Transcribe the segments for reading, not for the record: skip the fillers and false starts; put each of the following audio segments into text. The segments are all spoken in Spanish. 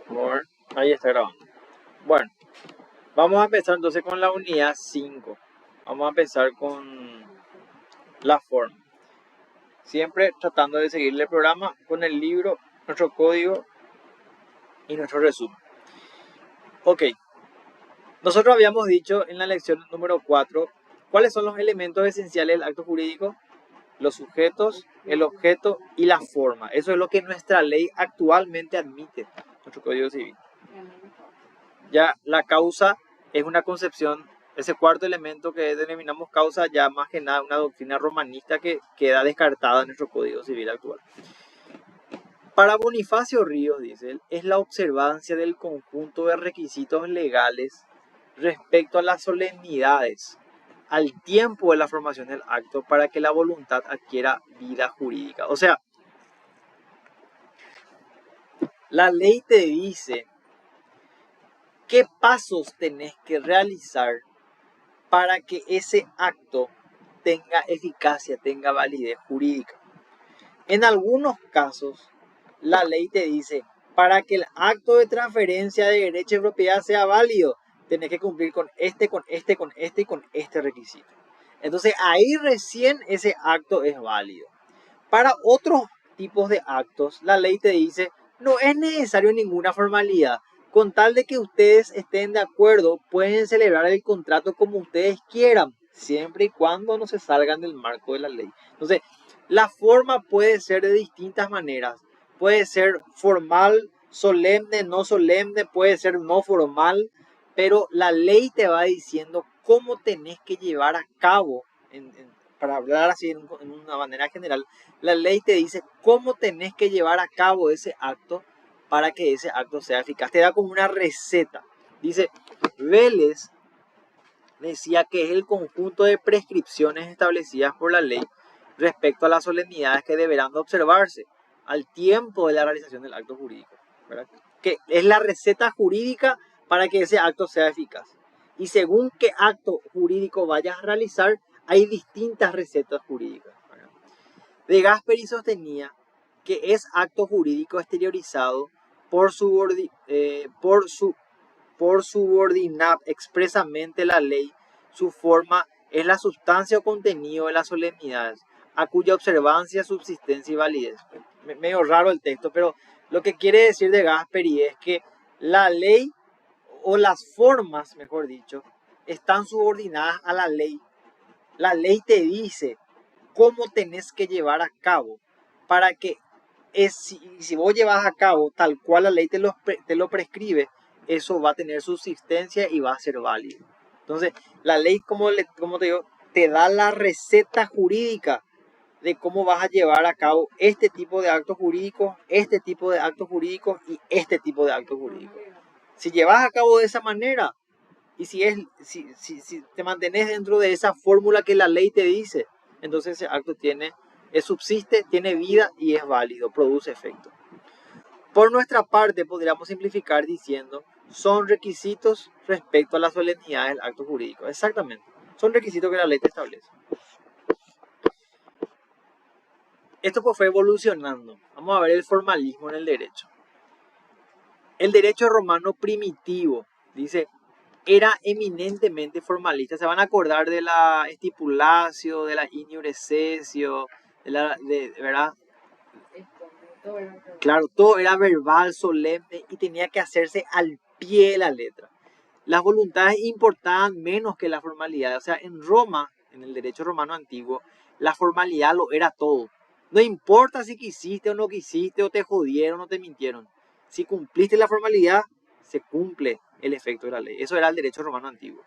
Bueno, ahí está grabando. Bueno, vamos a empezar entonces con la unidad 5. Vamos a empezar con la forma. Siempre tratando de seguirle el programa con el libro, nuestro código y nuestro resumen. Ok, nosotros habíamos dicho en la lección número 4 cuáles son los elementos esenciales del acto jurídico: los sujetos, el objeto y la forma. Eso es lo que nuestra ley actualmente admite, nuestro código civil. Ya la causa es una concepción, ese cuarto elemento que denominamos causa, ya más que nada una doctrina romanista que queda descartada en nuestro código civil actual. Para Bonifacio Ríos, dice él, es la observancia del conjunto de requisitos legales respecto a las solemnidades al tiempo de la formación del acto para que la voluntad adquiera vida jurídica. O sea, la ley te dice qué pasos tenés que realizar para que ese acto tenga eficacia, tenga validez jurídica. En algunos casos, la ley te dice, para que el acto de transferencia de derecho de propiedad sea válido, tenés que cumplir con este y con este requisito. Entonces ahí recién ese acto es válido. Para otros tipos de actos, la ley te dice, no es necesario ninguna formalidad. Con tal de que ustedes estén de acuerdo, pueden celebrar el contrato como ustedes quieran, siempre y cuando no se salgan del marco de la ley. Entonces, la forma puede ser de distintas maneras. Puede ser formal, solemne, no solemne, puede ser no formal, pero la ley te va diciendo cómo tenés que llevar a cabo, para hablar así en una manera general, la ley te dice cómo tenés que llevar a cabo ese acto para que ese acto sea eficaz. Te da como una receta. Dice, Vélez decía que es el conjunto de prescripciones establecidas por la ley respecto a las solemnidades que deberán de observarse al tiempo de la realización del acto jurídico, ¿verdad? Que es la receta jurídica para que ese acto sea eficaz. Y según qué acto jurídico vayas a realizar, hay distintas recetas jurídicas, ¿verdad? De Gasperi sostenía que es acto jurídico exteriorizado por subordinar expresamente la ley. Su forma es la sustancia o contenido de las solemnidades, a cuya observancia, subsistencia y validez. Medio raro el texto, pero lo que quiere decir de Gasperi es que la ley, o las formas, mejor dicho, están subordinadas a la ley. La ley te dice cómo tenés que llevar a cabo para que si vos llevas a cabo tal cual la ley te lo prescribe, eso va a tener subsistencia y va a ser válido. Entonces, la ley, como te digo, te da la receta jurídica de cómo vas a llevar a cabo este tipo de actos jurídicos, este tipo de actos jurídicos y este tipo de actos jurídicos. Si llevas a cabo de esa manera y si te mantenés dentro de esa fórmula que la ley te dice, entonces ese acto subsiste, tiene vida y es válido, produce efecto. Por nuestra parte, podríamos simplificar diciendo, son requisitos respecto a la solemnidad del acto jurídico. Exactamente, son requisitos que la ley te establece. Esto pues fue evolucionando. Vamos a ver el formalismo en el derecho. El derecho romano primitivo, dice, era eminentemente formalista. Se van a acordar de la estipulatio, de la in iure cessio, ¿verdad? Claro, todo era verbal, solemne y tenía que hacerse al pie de la letra. Las voluntades importaban menos que la formalidad. O sea, en Roma, en el derecho romano antiguo, la formalidad lo era todo. No importa si quisiste o no quisiste, o te jodieron o te mintieron. Si cumpliste la formalidad, se cumple el efecto de la ley. Eso era el derecho romano antiguo.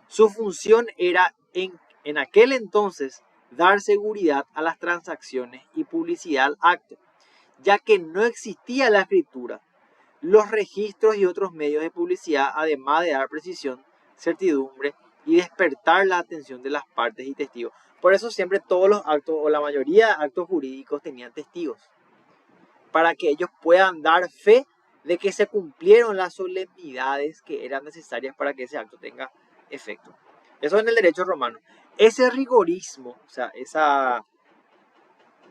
Su función era, en aquel entonces, dar seguridad a las transacciones y publicidad al acto, ya que no existía la escritura, los registros y otros medios de publicidad, además de dar precisión, certidumbre y despertar la atención de las partes y testigos. Por eso siempre todos los actos, o la mayoría de actos jurídicos, tenían testigos, para que ellos puedan dar fe de que se cumplieron las solemnidades que eran necesarias para que ese acto tenga efecto. Eso en el derecho romano. Ese rigorismo, o sea,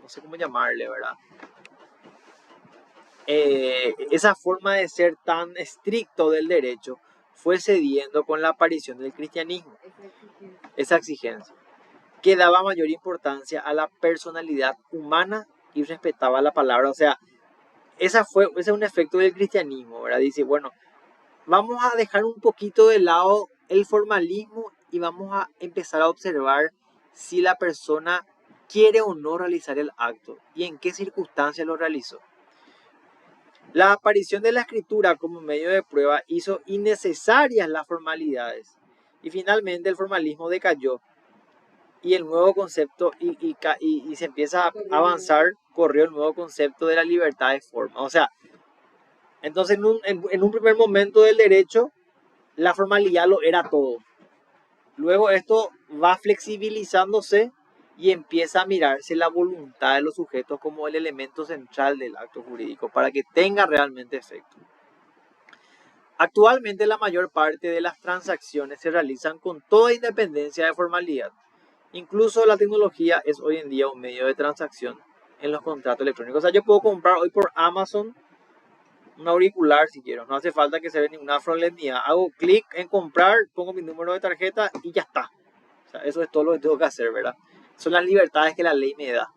no sé cómo llamarle, ¿verdad? esa forma de ser tan estricto del derecho fue cediendo con la aparición del cristianismo, esa exigencia, que daba mayor importancia a la personalidad humana y respetaba la palabra. O sea, ese es un efecto del cristianismo, ¿verdad? Dice, bueno, vamos a dejar un poquito de lado el formalismo y vamos a empezar a observar si la persona quiere o no realizar el acto y en qué circunstancias lo realizó. La aparición de la escritura como medio de prueba hizo innecesarias las formalidades y finalmente el formalismo decayó y el nuevo concepto y se empieza a avanzar, corrió el nuevo concepto de la libertad de forma. O sea, entonces en un primer momento del derecho la formalidad lo era todo. Luego esto va flexibilizándose y empieza a mirarse la voluntad de los sujetos como el elemento central del acto jurídico para que tenga realmente efecto. Actualmente la mayor parte de las transacciones se realizan con toda independencia de formalidad. Incluso la tecnología es hoy en día un medio de transacción en los contratos electrónicos. O sea, yo puedo comprar hoy por Amazon un auricular si quiero. No hace falta que se vea ninguna solemnidad. Hago clic en comprar, pongo mi número de tarjeta y ya está. O sea, eso es todo lo que tengo que hacer, ¿verdad? Son las libertades que la ley me da.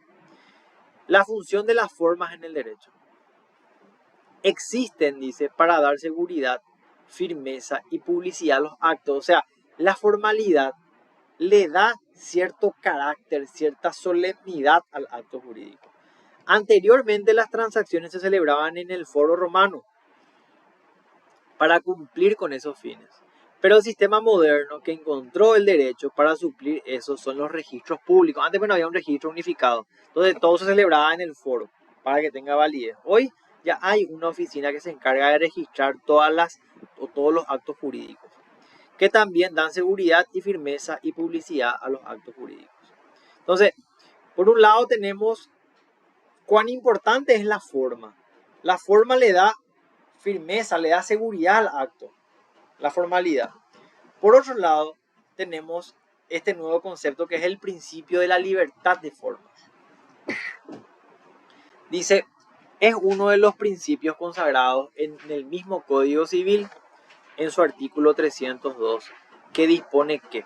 La función de las formas en el derecho. Existen, dice, para dar seguridad, firmeza y publicidad a los actos. O sea, la formalidad le da cierto carácter, cierta solemnidad al acto jurídico. Anteriormente las transacciones se celebraban en el foro romano para cumplir con esos fines. Pero el sistema moderno que encontró el derecho para suplir eso son los registros públicos. Antes, bueno, había un registro unificado, donde todo se celebraba en el foro para que tenga validez. Hoy ya hay una oficina que se encarga de registrar todos los actos jurídicos, que también dan seguridad y firmeza y publicidad a los actos jurídicos. Entonces, por un lado tenemos cuán importante es la forma. La forma le da firmeza, le da seguridad al acto, la formalidad. Por otro lado, tenemos este nuevo concepto que es el principio de la libertad de formas. Dice, es uno de los principios consagrados en el mismo Código Civil, en su artículo 302, que dispone que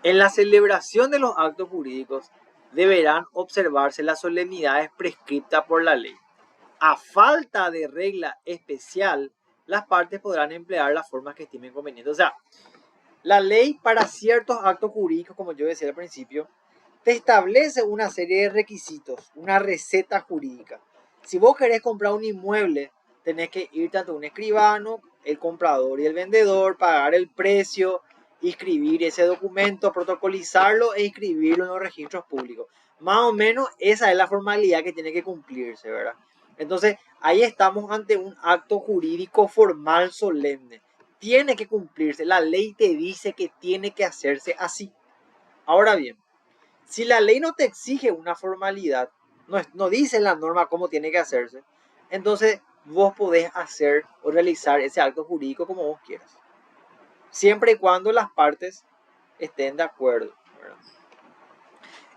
en la celebración de los actos jurídicos deberán observarse las solemnidades prescritas por la ley. A falta de regla especial, las partes podrán emplear las formas que estimen convenientes. O sea, la ley para ciertos actos jurídicos, como yo decía al principio, te establece una serie de requisitos, una receta jurídica. Si vos querés comprar un inmueble, tenés que ir tanto a un escribano, el comprador y el vendedor, pagar el precio, inscribir ese documento, protocolizarlo e inscribirlo en los registros públicos. Más o menos esa es la formalidad que tiene que cumplirse, ¿verdad? Entonces, ahí estamos ante un acto jurídico formal solemne. Tiene que cumplirse. La ley te dice que tiene que hacerse así. Ahora bien, si la ley no te exige una formalidad, no dice en la norma cómo tiene que hacerse, entonces vos podés hacer o realizar ese acto jurídico como vos quieras. Siempre y cuando las partes estén de acuerdo, ¿verdad?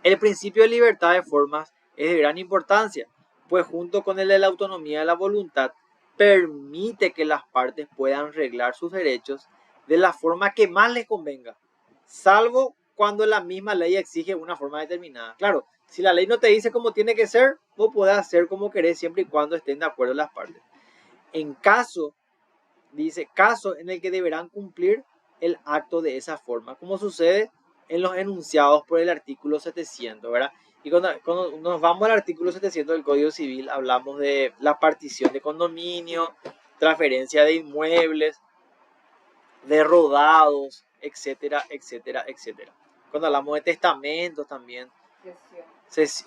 El principio de libertad de formas es de gran importancia, pues junto con el de la autonomía de la voluntad, permite que las partes puedan arreglar sus derechos de la forma que más les convenga, salvo cuando la misma ley exige una forma determinada. Claro, si la ley no te dice cómo tiene que ser, vos podés hacer como querés siempre y cuando estén de acuerdo las partes. En caso, dice, caso en el que deberán cumplir el acto de esa forma, como sucede en los enunciados por el artículo 700, ¿verdad? Y cuando nos vamos al artículo 700 del Código Civil, hablamos de la partición de condominio, transferencia de inmuebles, de rodados, etcétera, etcétera, etcétera. Cuando hablamos de testamentos también,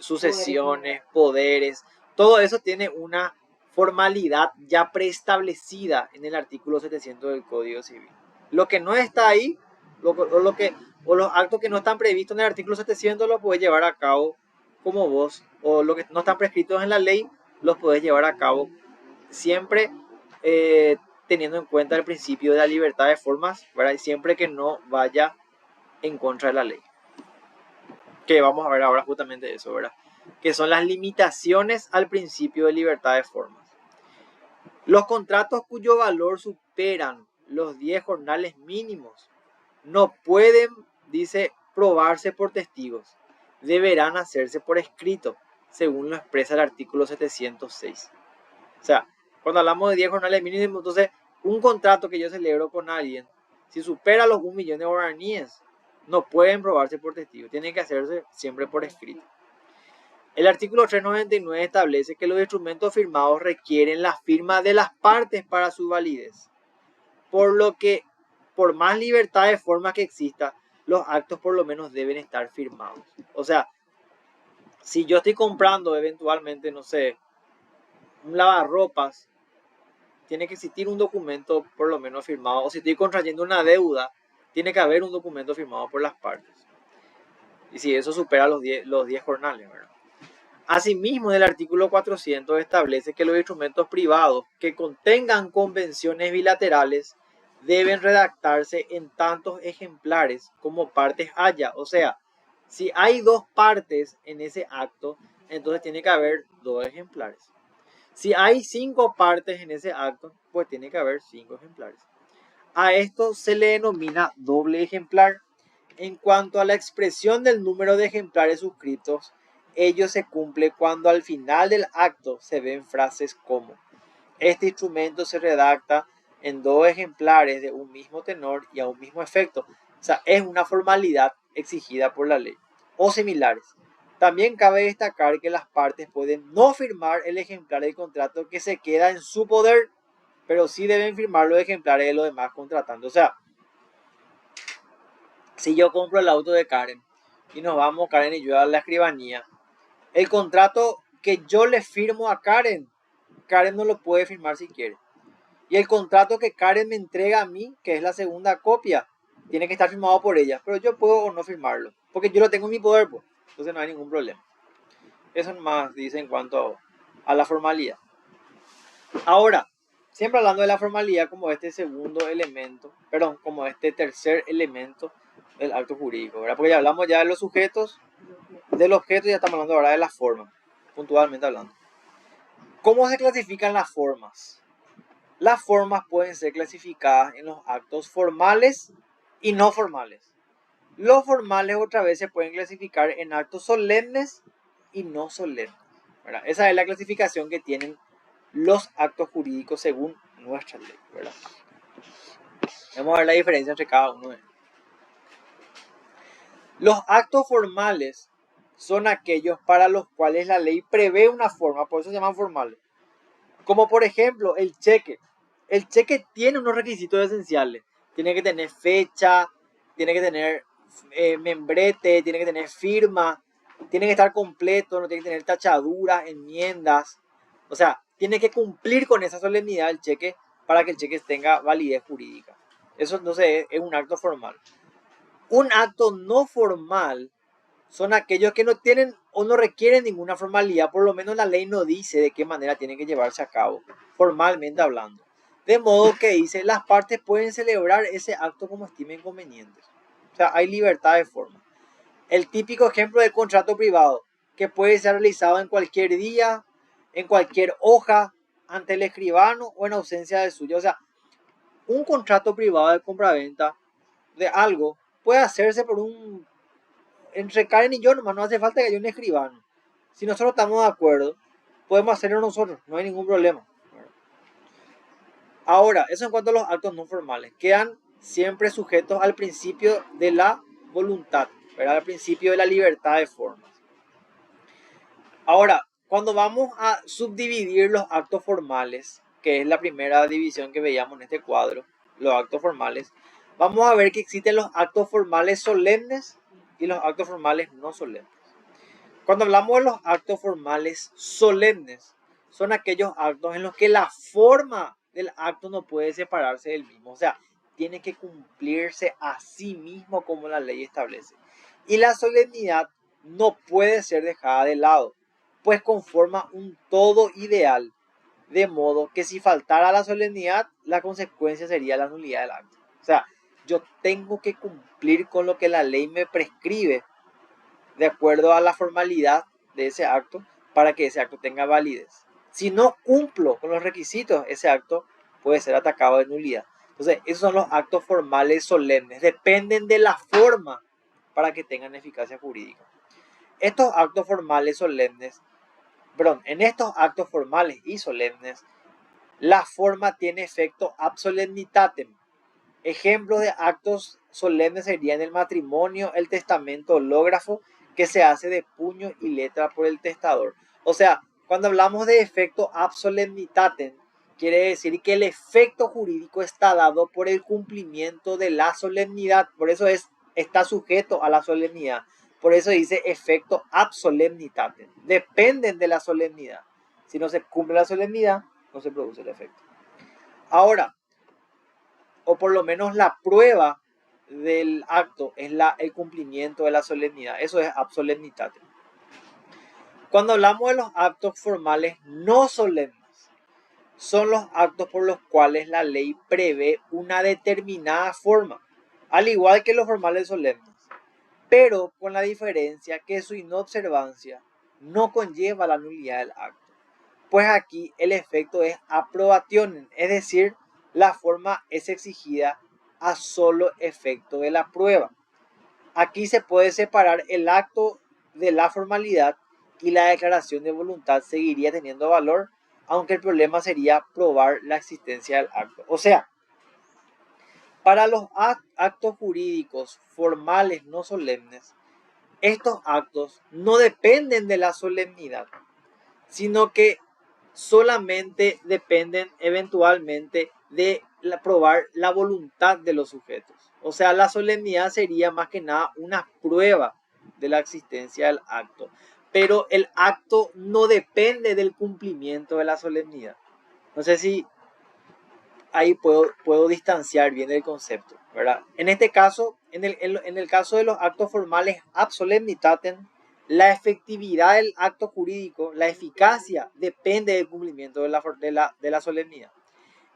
sucesiones, poderes, todo eso tiene una formalidad ya preestablecida en el artículo 700 del Código Civil. Lo que no está ahí, o los actos que no están previstos en el artículo 700 los puedes llevar a cabo como vos, o lo que no están prescritos en la ley los puedes llevar a cabo siempre teniendo en cuenta el principio de la libertad de formas, ¿verdad? Y siempre que no vaya en contra de la ley. Que vamos a ver ahora justamente eso, ¿verdad? Que son las limitaciones al principio de libertad de formas. Los contratos cuyo valor superan los 10 jornales mínimos no pueden, dice, probarse por testigos. Deberán hacerse por escrito, según lo expresa el artículo 706. O sea, cuando hablamos de 10 jornales mínimos, entonces un contrato que yo celebro con alguien, si supera los 1.000.000 de guaraníes, no pueden probarse por testigos, tienen que hacerse siempre por escrito. El artículo 399 establece que los instrumentos firmados requieren la firma de las partes para su validez, por lo que, por más libertad de forma que exista, los actos por lo menos deben estar firmados. O sea, si yo estoy comprando eventualmente, no sé, un lavarropas, tiene que existir un documento por lo menos firmado, o si estoy contrayendo una deuda, tiene que haber un documento firmado por las partes. Y si eso supera los 10 jornales, ¿verdad? Asimismo, el artículo 400 establece que los instrumentos privados que contengan convenciones bilaterales deben redactarse en tantos ejemplares como partes haya. O sea, si hay 2 partes en ese acto, entonces tiene que haber 2 ejemplares. Si hay 5 partes en ese acto, pues tiene que haber 5 ejemplares. A esto se le denomina doble ejemplar. En cuanto a la expresión del número de ejemplares suscritos, ello se cumple cuando al final del acto se ven frases como: este instrumento se redacta en 2 ejemplares de un mismo tenor y a un mismo efecto. O sea, es una formalidad exigida por la ley. O similares. También cabe destacar que las partes pueden no firmar el ejemplar del contrato que se queda en su poder, pero sí deben firmar los ejemplares de los demás contratantes. O sea, si yo compro el auto de Karen y nos vamos, Karen y yo, a la escribanía, el contrato que yo le firmo a Karen, Karen no lo puede firmar si quiere. Y el contrato que Karen me entrega a mí, que es la segunda copia, tiene que estar firmado por ella. Pero yo puedo o no firmarlo, porque yo lo tengo en mi poder, pues. Entonces no hay ningún problema. Eso nomás dice en cuanto a la formalidad. Ahora, siempre hablando de la formalidad como este segundo elemento, perdón, como este tercer elemento del acto jurídico, ¿verdad? Porque ya hablamos ya de los sujetos, del objeto, y ya estamos hablando ahora de la forma, puntualmente hablando. ¿Cómo se clasifican las formas? Las formas pueden ser clasificadas en los actos formales y no formales. Los formales otra vez se pueden clasificar en actos solemnes y no solemnes, ¿verdad? Esa es la clasificación que tienen los actos jurídicos según nuestra ley, ¿verdad? Vamos a ver la diferencia entre cada uno de ellos. Los actos formales son aquellos para los cuales la ley prevé una forma, por eso se llaman formales. Como por ejemplo el cheque. El cheque tiene unos requisitos esenciales. Tiene que tener fecha, tiene que tener membrete, tiene que tener firma, tiene que estar completo, no tiene que tener tachaduras, enmiendas. O sea, tiene que cumplir con esa solemnidad el cheque para que el cheque tenga validez jurídica. Eso entonces es un acto formal. Un acto no formal son aquellos que no tienen o no requieren ninguna formalidad, por lo menos la ley no dice de qué manera tienen que llevarse a cabo, formalmente hablando. De modo que dice, las partes pueden celebrar ese acto como estimen convenientes. O sea, hay libertad de forma. El típico ejemplo del contrato privado, que puede ser realizado en cualquier día, en cualquier hoja, ante el escribano o en ausencia de suyo. O sea, un contrato privado de compraventa de algo puede hacerse por entre Karen y yo, nomás no hace falta que haya un escribano. Si nosotros estamos de acuerdo, podemos hacerlo nosotros, no hay ningún problema. Ahora, eso en cuanto a los actos no formales, quedan siempre sujetos al principio de la voluntad, ¿verdad? Al principio de la libertad de formas. Ahora, cuando vamos a subdividir los actos formales, que es la primera división que veíamos en este cuadro, los actos formales, vamos a ver que existen los actos formales solemnes y los actos formales no solemnes. Cuando hablamos de los actos formales solemnes, son aquellos actos en los que la forma del acto no puede separarse del mismo. O sea, tiene que cumplirse a sí mismo como la ley establece. Y la solemnidad no puede ser dejada de lado, pues conforma un todo ideal. De modo que si faltara la solemnidad, la consecuencia sería la nulidad del acto. O sea, yo tengo que cumplir con lo que la ley me prescribe de acuerdo a la formalidad de ese acto para que ese acto tenga validez. Si no cumplo con los requisitos, ese acto puede ser atacado de nulidad. Entonces, esos son los actos formales solemnes. Dependen de la forma para que tengan eficacia jurídica. Estos actos formales solemnes, perdón, en estos actos formales y solemnes, la forma tiene efecto ab solemnitatem. Ejemplos de actos solemnes serían el matrimonio, el testamento hológrafo, que se hace de puño y letra por el testador. O sea, cuando hablamos de efecto ab solemnitatem, quiere decir que el efecto jurídico está dado por el cumplimiento de la solemnidad. Por eso está sujeto a la solemnidad. Por eso dice efecto ab solemnitatem. Dependen de la solemnidad. Si no se cumple la solemnidad, no se produce el efecto. Ahora, o por lo menos la prueba del acto es el cumplimiento de la solemnidad. Eso es ab solemnitatem. Cuando hablamos de los actos formales no solemnes, son los actos por los cuales la ley prevé una determinada forma, al igual que los formales solemnes, pero con la diferencia que su inobservancia no conlleva la nulidad del acto. Pues aquí el efecto es aprobación, es decir, la forma es exigida a solo efecto de la prueba. Aquí se puede separar el acto de la formalidad y la declaración de voluntad seguiría teniendo valor, aunque el problema sería probar la existencia del acto. O sea, para los actos jurídicos formales no solemnes, estos actos no dependen de la solemnidad, sino que solamente dependen eventualmente de probar la voluntad de los sujetos. O sea, la solemnidad sería más que nada una prueba de la existencia del acto. Pero el acto no depende del cumplimiento de la solemnidad. No sé si ahí puedo distanciar bien el concepto, ¿verdad? En este caso, en el caso de los actos formales ab solemnitatem, la efectividad del acto jurídico, la eficacia, depende del cumplimiento de la solemnidad.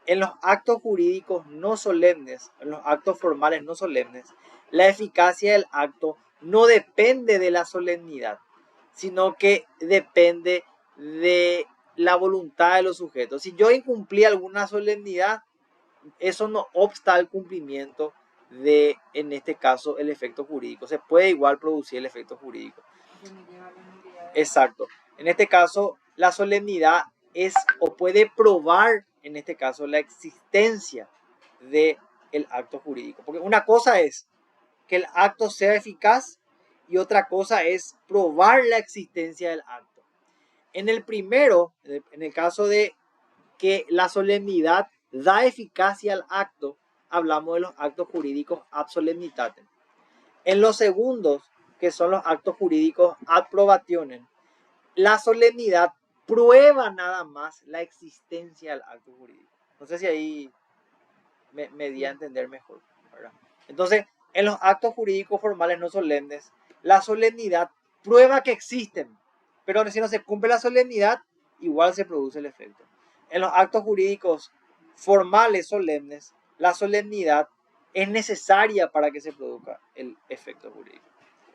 En los actos jurídicos no solemnes, en los actos formales no solemnes, la eficacia del acto no depende de la solemnidad, sino que depende de la voluntad de los sujetos. Si yo incumplí alguna solemnidad, eso no obsta al cumplimiento de, en este caso, el efecto jurídico. Se puede igual producir el efecto jurídico. Exacto. En este caso, la solemnidad es o puede probar, en este caso, la existencia del acto jurídico. Porque una cosa es que el acto sea eficaz y otra cosa es probar la existencia del acto. En el primero, en el caso de que la solemnidad da eficacia al acto, hablamos de los actos jurídicos ab solemnitatem. En los segundos, que son los actos jurídicos ad probationem, la solemnidad prueba nada más la existencia del acto jurídico. No sé si ahí me di a entender mejor, ¿verdad? Entonces, en los actos jurídicos formales no solemnes, la solemnidad prueba que existen, pero si no se cumple la solemnidad, igual se produce el efecto. En los actos jurídicos formales solemnes, la solemnidad es necesaria para que se produzca el efecto jurídico.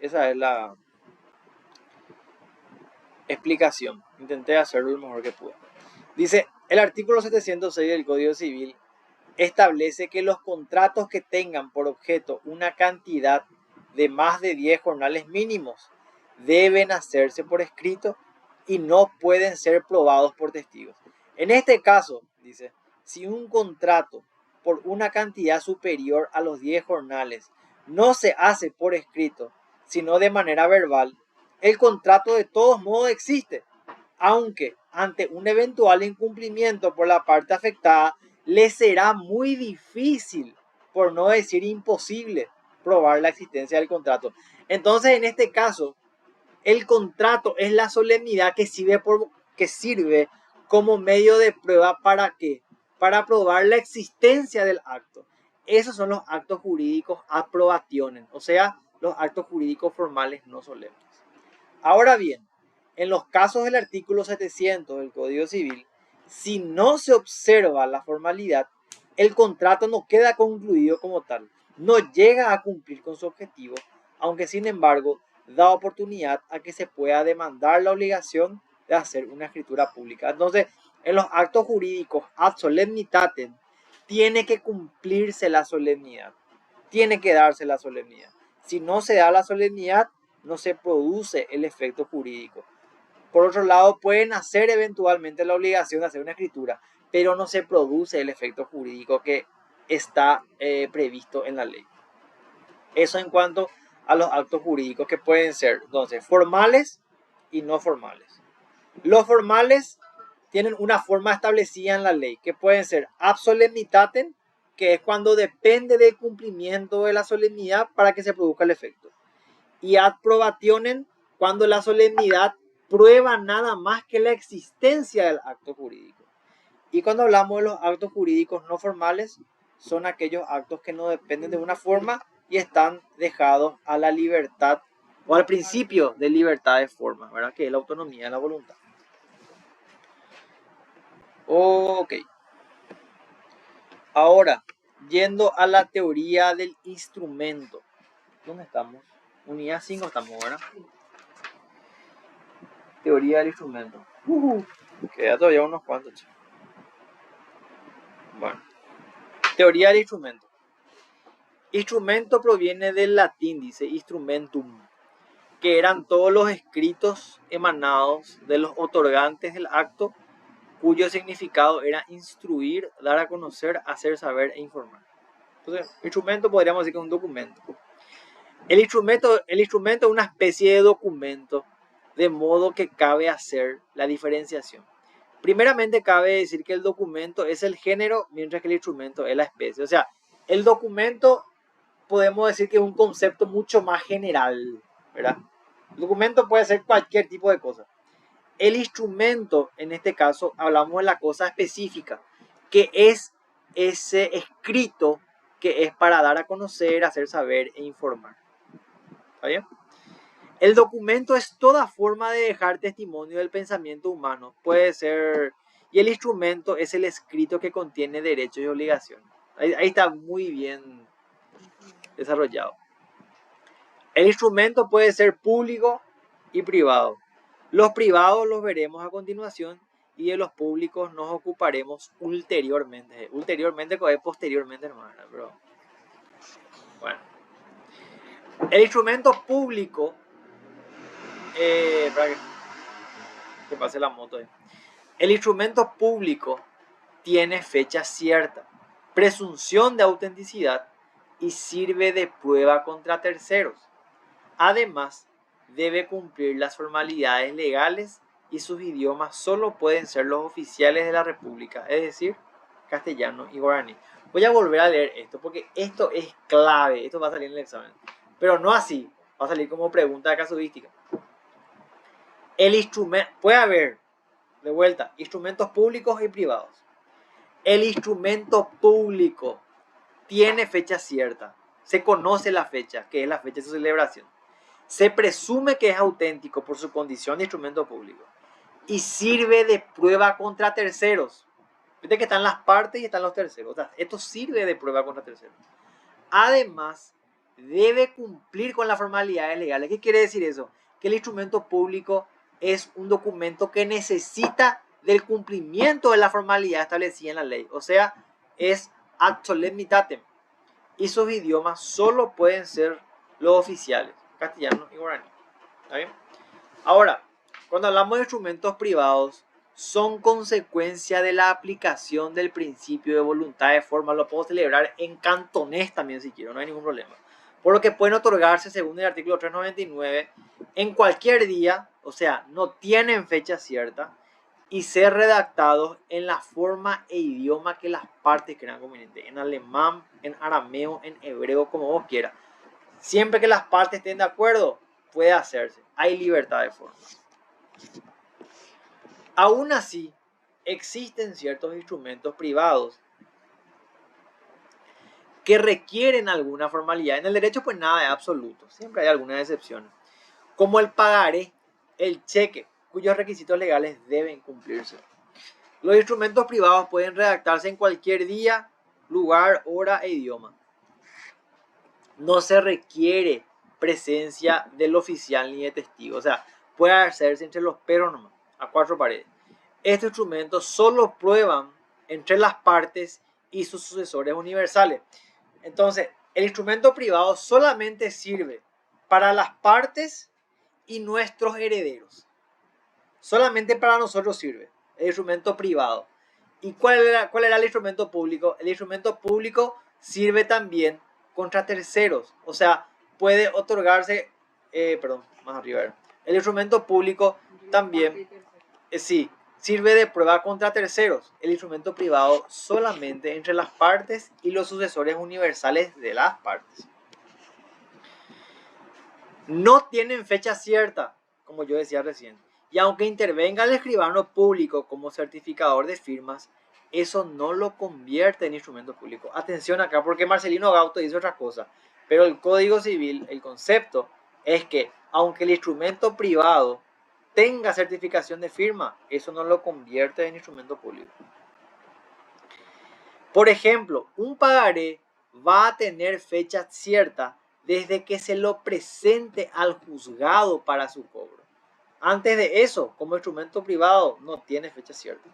Esa es la explicación. Intenté hacerlo lo mejor que pude. Dice, el artículo 706 del Código Civil establece que los contratos que tengan por objeto una cantidad de más de 10 jornales mínimos deben hacerse por escrito y no pueden ser probados por testigos. En este caso, dice, si un contrato por una cantidad superior a los 10 jornales no se hace por escrito, sino de manera verbal, el contrato de todos modos existe, aunque ante un eventual incumplimiento por la parte afectada, le será muy difícil, por no decir imposible, probar la existencia del contrato. Entonces, en este caso, el contrato es la solemnidad que sirve como medio de prueba para ¿qué? Para probar la existencia del acto. Esos son los actos jurídicos ad probationem, o sea, los actos jurídicos formales no solemnes. Ahora bien, en los casos del artículo 700 del Código Civil, si no se observa la formalidad, el contrato no queda concluido como tal, no llega a cumplir con su objetivo, aunque sin embargo da oportunidad a que se pueda demandar la obligación de hacer una escritura pública. Entonces, en los actos jurídicos ad solemnitatem tiene que cumplirse la solemnidad, tiene que darse la solemnidad. Si no se da la solemnidad, no se produce el efecto jurídico. Por otro lado, pueden hacer eventualmente la obligación de hacer una escritura, pero no se produce el efecto jurídico que está previsto en la ley. Eso en cuanto a los actos jurídicos que pueden ser, entonces, formales y no formales. Los formales tienen una forma establecida en la ley, que pueden ser ab solemnitatem, que es cuando depende del cumplimiento de la solemnidad para que se produzca el efecto, y ad probationem, cuando la solemnidad prueba nada más que la existencia del acto jurídico. Y cuando hablamos de los actos jurídicos no formales, son aquellos actos que no dependen de una forma y están dejados a la libertad o al principio de libertad de forma, ¿verdad? Que es la autonomía de la voluntad. Ok. Ahora, yendo a la teoría del instrumento. ¿Dónde estamos? Unidad 5 estamos, ¿verdad? Teoría del instrumento. Queda todavía unos cuantos, chicos. Bueno. Teoría del instrumento. Instrumento proviene del latín, dice instrumentum, que eran todos los escritos emanados de los otorgantes del acto, cuyo significado era instruir, dar a conocer, hacer saber e informar. Entonces, instrumento podríamos decir que es un documento. El instrumento es una especie de documento, de modo que cabe hacer la diferenciación. Primeramente cabe decir que el documento es el género, mientras que el instrumento es la especie. O sea, el documento podemos decir que es un concepto mucho más general, ¿verdad? El documento puede ser cualquier tipo de cosa. El instrumento, en este caso, hablamos de la cosa específica, que es ese escrito que es para dar a conocer, hacer saber e informar. ¿Está bien? El documento es toda forma de dejar testimonio del pensamiento humano. Puede ser... Y el instrumento es el escrito que contiene derechos y obligaciones. Ahí está muy bien desarrollado. El instrumento puede ser público y privado. Los privados los veremos a continuación y de los públicos nos ocuparemos ulteriormente. Ulteriormente es posteriormente, hermano. Pero bueno. El instrumento público... para que pase la moto ahí. El instrumento público tiene fecha cierta, presunción de autenticidad y sirve de prueba contra terceros. Además, debe cumplir las formalidades legales y sus idiomas solo pueden ser los oficiales de la República, es decir, castellano y guaraní. Voy a volver a leer esto porque esto es clave, esto va a salir en el examen, pero no así, va a salir como pregunta de casuística. El instrumento, puede haber, de vuelta, instrumentos públicos y privados. El instrumento público tiene fecha cierta, se conoce la fecha, que es la fecha de su celebración. Se presume que es auténtico por su condición de instrumento público y sirve de prueba contra terceros. Viste que están las partes y están los terceros. O sea, esto sirve de prueba contra terceros. Además, debe cumplir con las formalidades legales. ¿Qué quiere decir eso? Que el instrumento público es un documento que necesita del cumplimiento de la formalidad establecida en la ley. O sea, es ad solemnitatem. Y sus idiomas solo pueden ser los oficiales, castellano y guaraní. ¿Está bien? Ahora, cuando hablamos de instrumentos privados, son consecuencia de la aplicación del principio de voluntad de forma. Lo puedo celebrar en cantonés también si quiero, no hay ningún problema. Por lo que pueden otorgarse según el artículo 399 en cualquier día, o sea, no tienen fecha cierta, y ser redactados en la forma e idioma que las partes crean conveniente, en alemán, en arameo, en hebreo, como vos quieras. Siempre que las partes estén de acuerdo, puede hacerse. Hay libertad de forma. Aún así, existen ciertos instrumentos privados que requieren alguna formalidad. En el derecho, pues nada es absoluto. Siempre hay algunas excepciones. Como el pagaré, el cheque, cuyos requisitos legales deben cumplirse. Los instrumentos privados pueden redactarse en cualquier día, lugar, hora e idioma. No se requiere presencia del oficial ni de testigo. O sea, puede hacerse entre los peros nomás. a cuatro paredes. Estos instrumentos solo prueban entre las partes y sus sucesores universales. Entonces, el instrumento privado solamente sirve para las partes y nuestros herederos. Solamente para nosotros sirve el instrumento privado. ¿Y cuál era el instrumento público? El instrumento público sirve también contra terceros. O sea, puede otorgarse, más arriba. El instrumento público también, sí, sirve de prueba contra terceros. El instrumento privado solamente entre las partes y los sucesores universales de las partes. No tienen fecha cierta, como yo decía recién. Y aunque intervenga el escribano público como certificador de firmas, eso no lo convierte en instrumento público. Atención acá, porque Marcelino Gauto dice otra cosa. Pero el Código Civil, el concepto es que aunque el instrumento privado tenga certificación de firma, eso no lo convierte en instrumento público. Por ejemplo, un pagaré va a tener fecha cierta desde que se lo presente al juzgado para su cobro. Antes de eso, como instrumento privado, no tiene fecha cierta.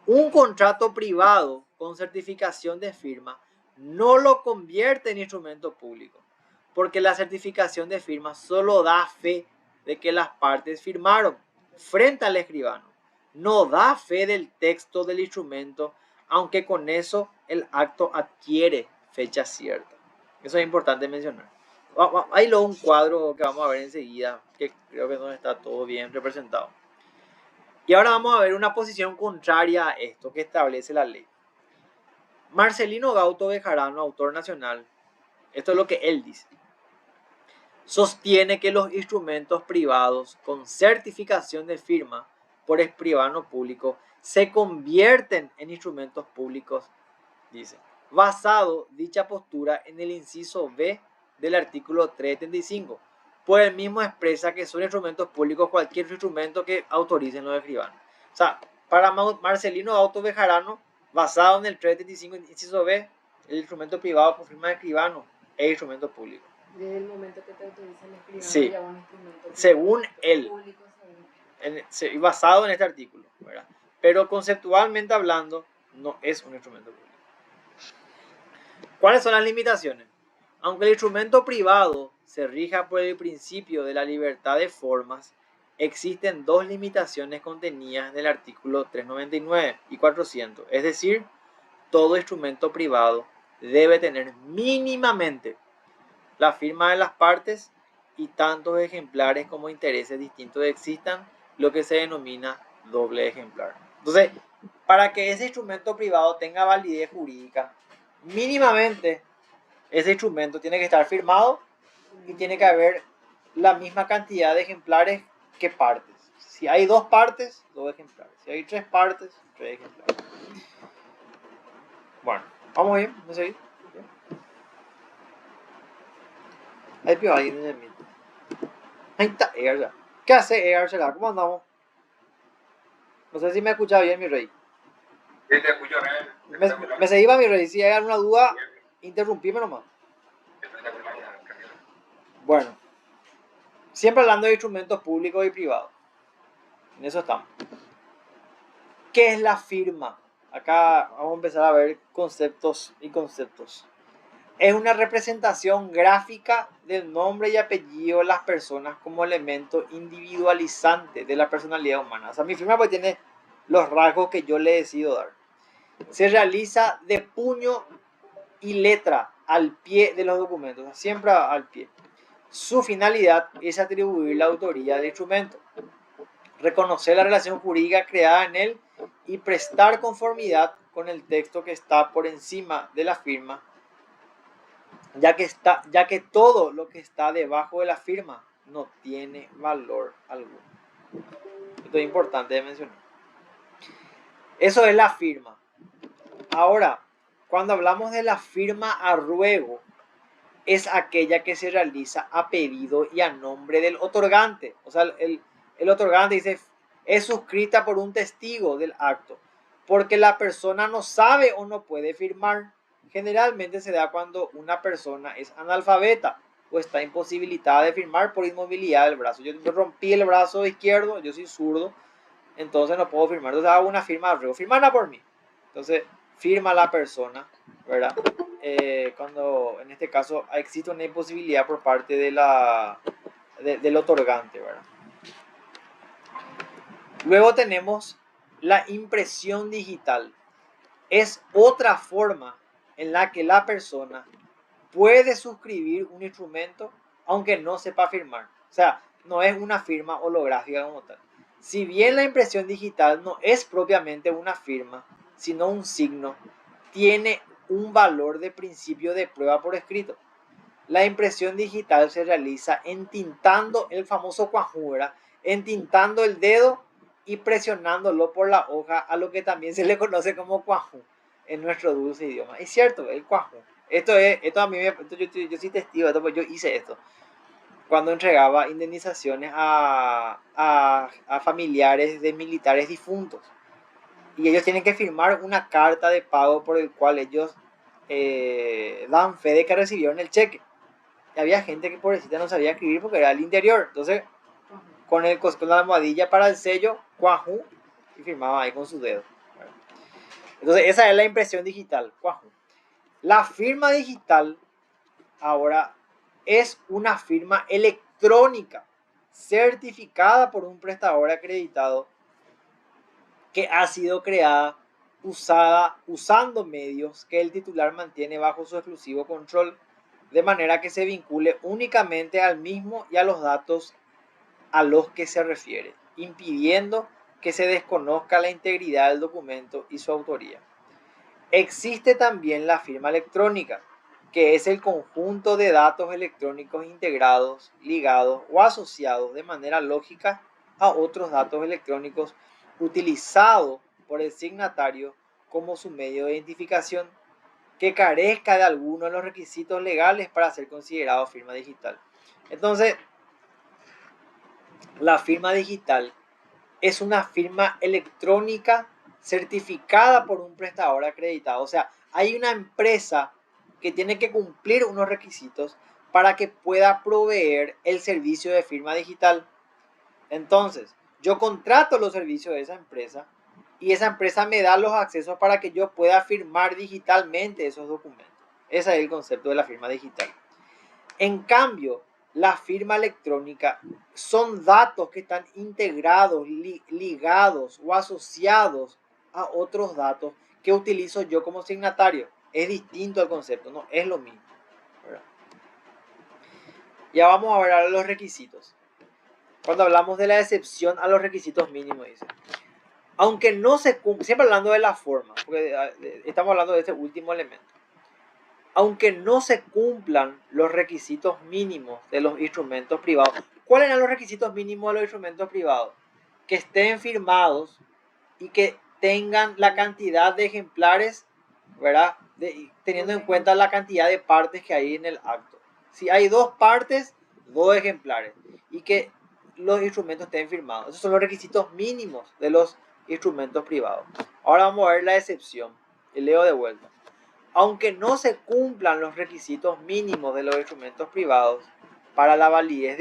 Un contrato privado con certificación de firma no lo convierte en instrumento público, porque la certificación de firma solo da fe de que las partes firmaron frente al escribano. No da fe del texto del instrumento, aunque con eso el acto adquiere fecha cierta. Eso es importante mencionar. Hay luego un cuadro que vamos a ver enseguida, que creo que no está todo bien representado. Y ahora vamos a ver una posición contraria a esto que establece la ley. Marcelino Gauto Bejarano, autor nacional, esto es lo que él dice. Sostiene que los instrumentos privados con certificación de firma por escribano público se convierten en instrumentos públicos, dice, basado dicha postura en el inciso B del artículo 375. Pues el mismo expresa que son instrumentos públicos cualquier instrumento que autoricen los escribanos. O sea, para Marcelino Gauto Bejarano, basado en el 375 inciso B, el instrumento privado con firma de escribano es instrumento público. Desde el momento que te autoriza el escribano, sí, ya un instrumento según él, público, basado en este artículo, ¿verdad? Pero conceptualmente hablando, no es un instrumento público. ¿Cuáles son las limitaciones? Aunque el instrumento privado se rija por el principio de la libertad de formas, existen dos limitaciones contenidas en el artículo 399 y 400. Es decir, todo instrumento privado debe tener mínimamente la firma de las partes y tantos ejemplares como intereses distintos existan, lo que se denomina doble ejemplar. Entonces, para que ese instrumento privado tenga validez jurídica, mínimamente ese instrumento tiene que estar firmado y tiene que haber la misma cantidad de ejemplares que partes. Si hay dos partes, dos ejemplares. Si hay tres partes, tres ejemplares. Bueno, vamos bien, ¿me seguís? Ahí pio ahí en el mito. Ahí está Ear ya. ¿Qué hace Ear será? ¿Cómo andamos? No sé si me escucha bien, mi rey. Sí, te escucho bien. Me seguí, mi rey. Si hay alguna duda, interrumpime nomás. Bueno, siempre hablando de instrumentos públicos y privados. En eso estamos. ¿Qué es la firma? Acá vamos a empezar a ver conceptos y conceptos. Es una representación gráfica del nombre y apellido de las personas como elemento individualizante de la personalidad humana. O sea, mi firma pues tiene los rasgos que yo le decido dar. Se realiza de puño y letra al pie de los documentos, o sea, siempre al pie. Su finalidad es atribuir la autoría del instrumento, reconocer la relación jurídica creada en él y prestar conformidad con el texto que está por encima de la firma, ya que todo lo que está debajo de la firma no tiene valor alguno. Esto es importante de mencionar. Eso es la firma. Ahora, cuando hablamos de la firma a ruego, es aquella que se realiza a pedido y a nombre del otorgante. O sea, el otorgante dice, es suscrita por un testigo del acto, porque la persona no sabe o no puede firmar. Generalmente se da cuando una persona es analfabeta o está imposibilitada de firmar por inmovilidad del brazo. Yo rompí el brazo izquierdo, yo soy zurdo, entonces no puedo firmar. Entonces hago una firma de ruego, firmala por mí. Entonces firma la persona, ¿verdad? Cuando en este caso existe una imposibilidad por parte del otorgante, ¿verdad? Luego tenemos la impresión digital. Es otra forma en la que la persona puede suscribir un instrumento aunque no sepa firmar. O sea, no es una firma holográfica como tal. Si bien la impresión digital no es propiamente una firma, sino un signo, tiene un valor de principio de prueba por escrito. La impresión digital se realiza entintando el famoso cuajú, ¿verdad? Entintando el dedo y presionándolo por la hoja, a lo que también se le conoce como cuajú en nuestro dulce idioma. Es cierto, el cuajú. Esto a mí yo soy testigo de esto, porque yo hice esto cuando entregaba indemnizaciones a familiares de militares difuntos. Y ellos tienen que firmar una carta de pago por el cual ellos dan fe de que recibieron el cheque. Y había gente que pobrecita no sabía escribir porque era del interior. Entonces, con la almohadilla para el sello, cuajú, y firmaba ahí con su dedo. Entonces, esa es la impresión digital, cuajú. La firma digital ahora es una firma electrónica certificada por un prestador acreditado que ha sido creada usando medios que el titular mantiene bajo su exclusivo control, de manera que se vincule únicamente al mismo y a los datos a los que se refiere, impidiendo que se desconozca la integridad del documento y su autoría. Existe también la firma electrónica, que es el conjunto de datos electrónicos integrados, ligados o asociados de manera lógica a otros datos electrónicos utilizados por el signatario como su medio de identificación, que carezca de alguno de los requisitos legales para ser considerado firma digital. Entonces, la firma digital es una firma electrónica certificada por un prestador acreditado. O sea, hay una empresa que tiene que cumplir unos requisitos para que pueda proveer el servicio de firma digital. Entonces, yo contrato los servicios de esa empresa y esa empresa me da los accesos para que yo pueda firmar digitalmente esos documentos. Ese es el concepto de la firma digital. En cambio, la firma electrónica son datos que están integrados, ligados o asociados a otros datos que utilizo yo como signatario. Es distinto el concepto, no es lo mismo, ¿verdad? Ya vamos a ver ahora los requisitos. Cuando hablamos de la excepción a los requisitos mínimos, dice, aunque no se cumple, siempre hablando de la forma, porque estamos hablando de este último elemento. Aunque no se cumplan los requisitos mínimos de los instrumentos privados. ¿Cuáles eran los requisitos mínimos de los instrumentos privados? Que estén firmados y que tengan la cantidad de ejemplares, ¿verdad? Teniendo en cuenta la cantidad de partes que hay en el acto. Si hay 2 partes, 2 ejemplares. Y que los instrumentos estén firmados. Esos son los requisitos mínimos de los instrumentos privados. Ahora vamos a ver la excepción. Y leo de vuelta. Aunque no se cumplan los requisitos mínimos de los instrumentos privados para la validez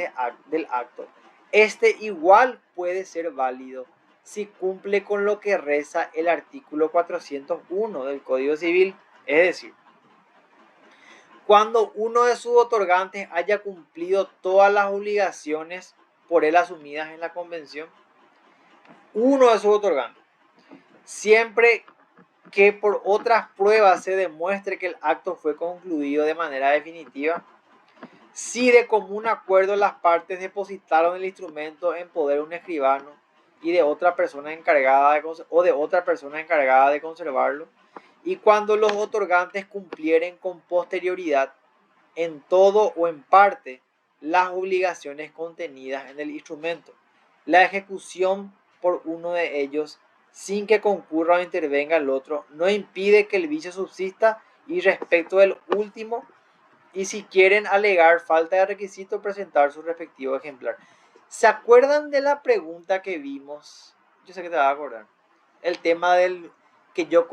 del acto, este igual puede ser válido si cumple con lo que reza el artículo 401 del Código Civil, es decir, cuando uno de sus otorgantes haya cumplido todas las obligaciones por él asumidas en la convención, uno de sus otorgantes, siempre que por otras pruebas se demuestre que el acto fue concluido de manera definitiva, si de común acuerdo las partes depositaron el instrumento en poder de un escribano y de otra persona encargada de conservarlo, y cuando los otorgantes cumplieren con posterioridad en todo o en parte las obligaciones contenidas en el instrumento, la ejecución por uno de ellos sin que concurra o intervenga el otro no impide que el vicio subsista, y respecto del último, y si quieren alegar falta de requisito, presentar su respectivo ejemplar. ¿Se acuerdan de la pregunta que vimos? Yo sé que te vas a acordar. El tema del que yo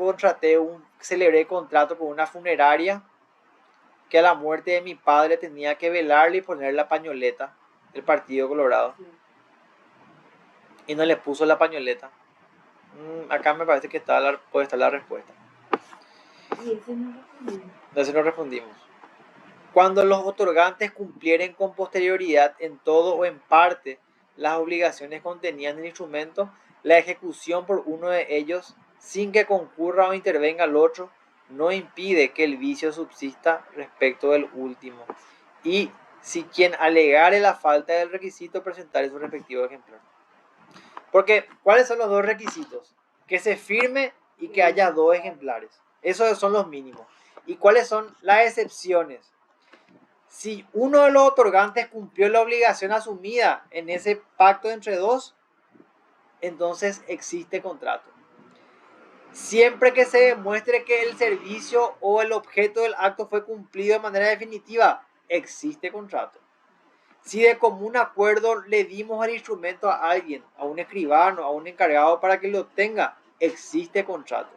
celebré contrato con una funeraria, que a la muerte de mi padre tenía que velarle y poner la pañoleta del Partido Colorado. y no le puso la pañoleta. Acá me parece que puede estar la respuesta. Y ese no respondimos. Entonces no respondimos. Cuando los otorgantes cumplieren con posterioridad en todo o en parte las obligaciones contenidas en el instrumento, la ejecución por uno de ellos, sin que concurra o intervenga el otro, no impide que el vicio subsista respecto del último. Y si quien alegare la falta del requisito, presentaré su respectivo ejemplar. Porque, ¿cuáles son los dos requisitos? Que se firme y que haya 2 ejemplares. Esos son los mínimos. ¿Y cuáles son las excepciones? Si uno de los otorgantes cumplió la obligación asumida en ese pacto entre dos, entonces existe contrato. Siempre que se demuestre que el servicio o el objeto del acto fue cumplido de manera definitiva, existe contrato. Si de común acuerdo le dimos el instrumento a alguien, a un escribano, a un encargado para que lo tenga, existe contrato,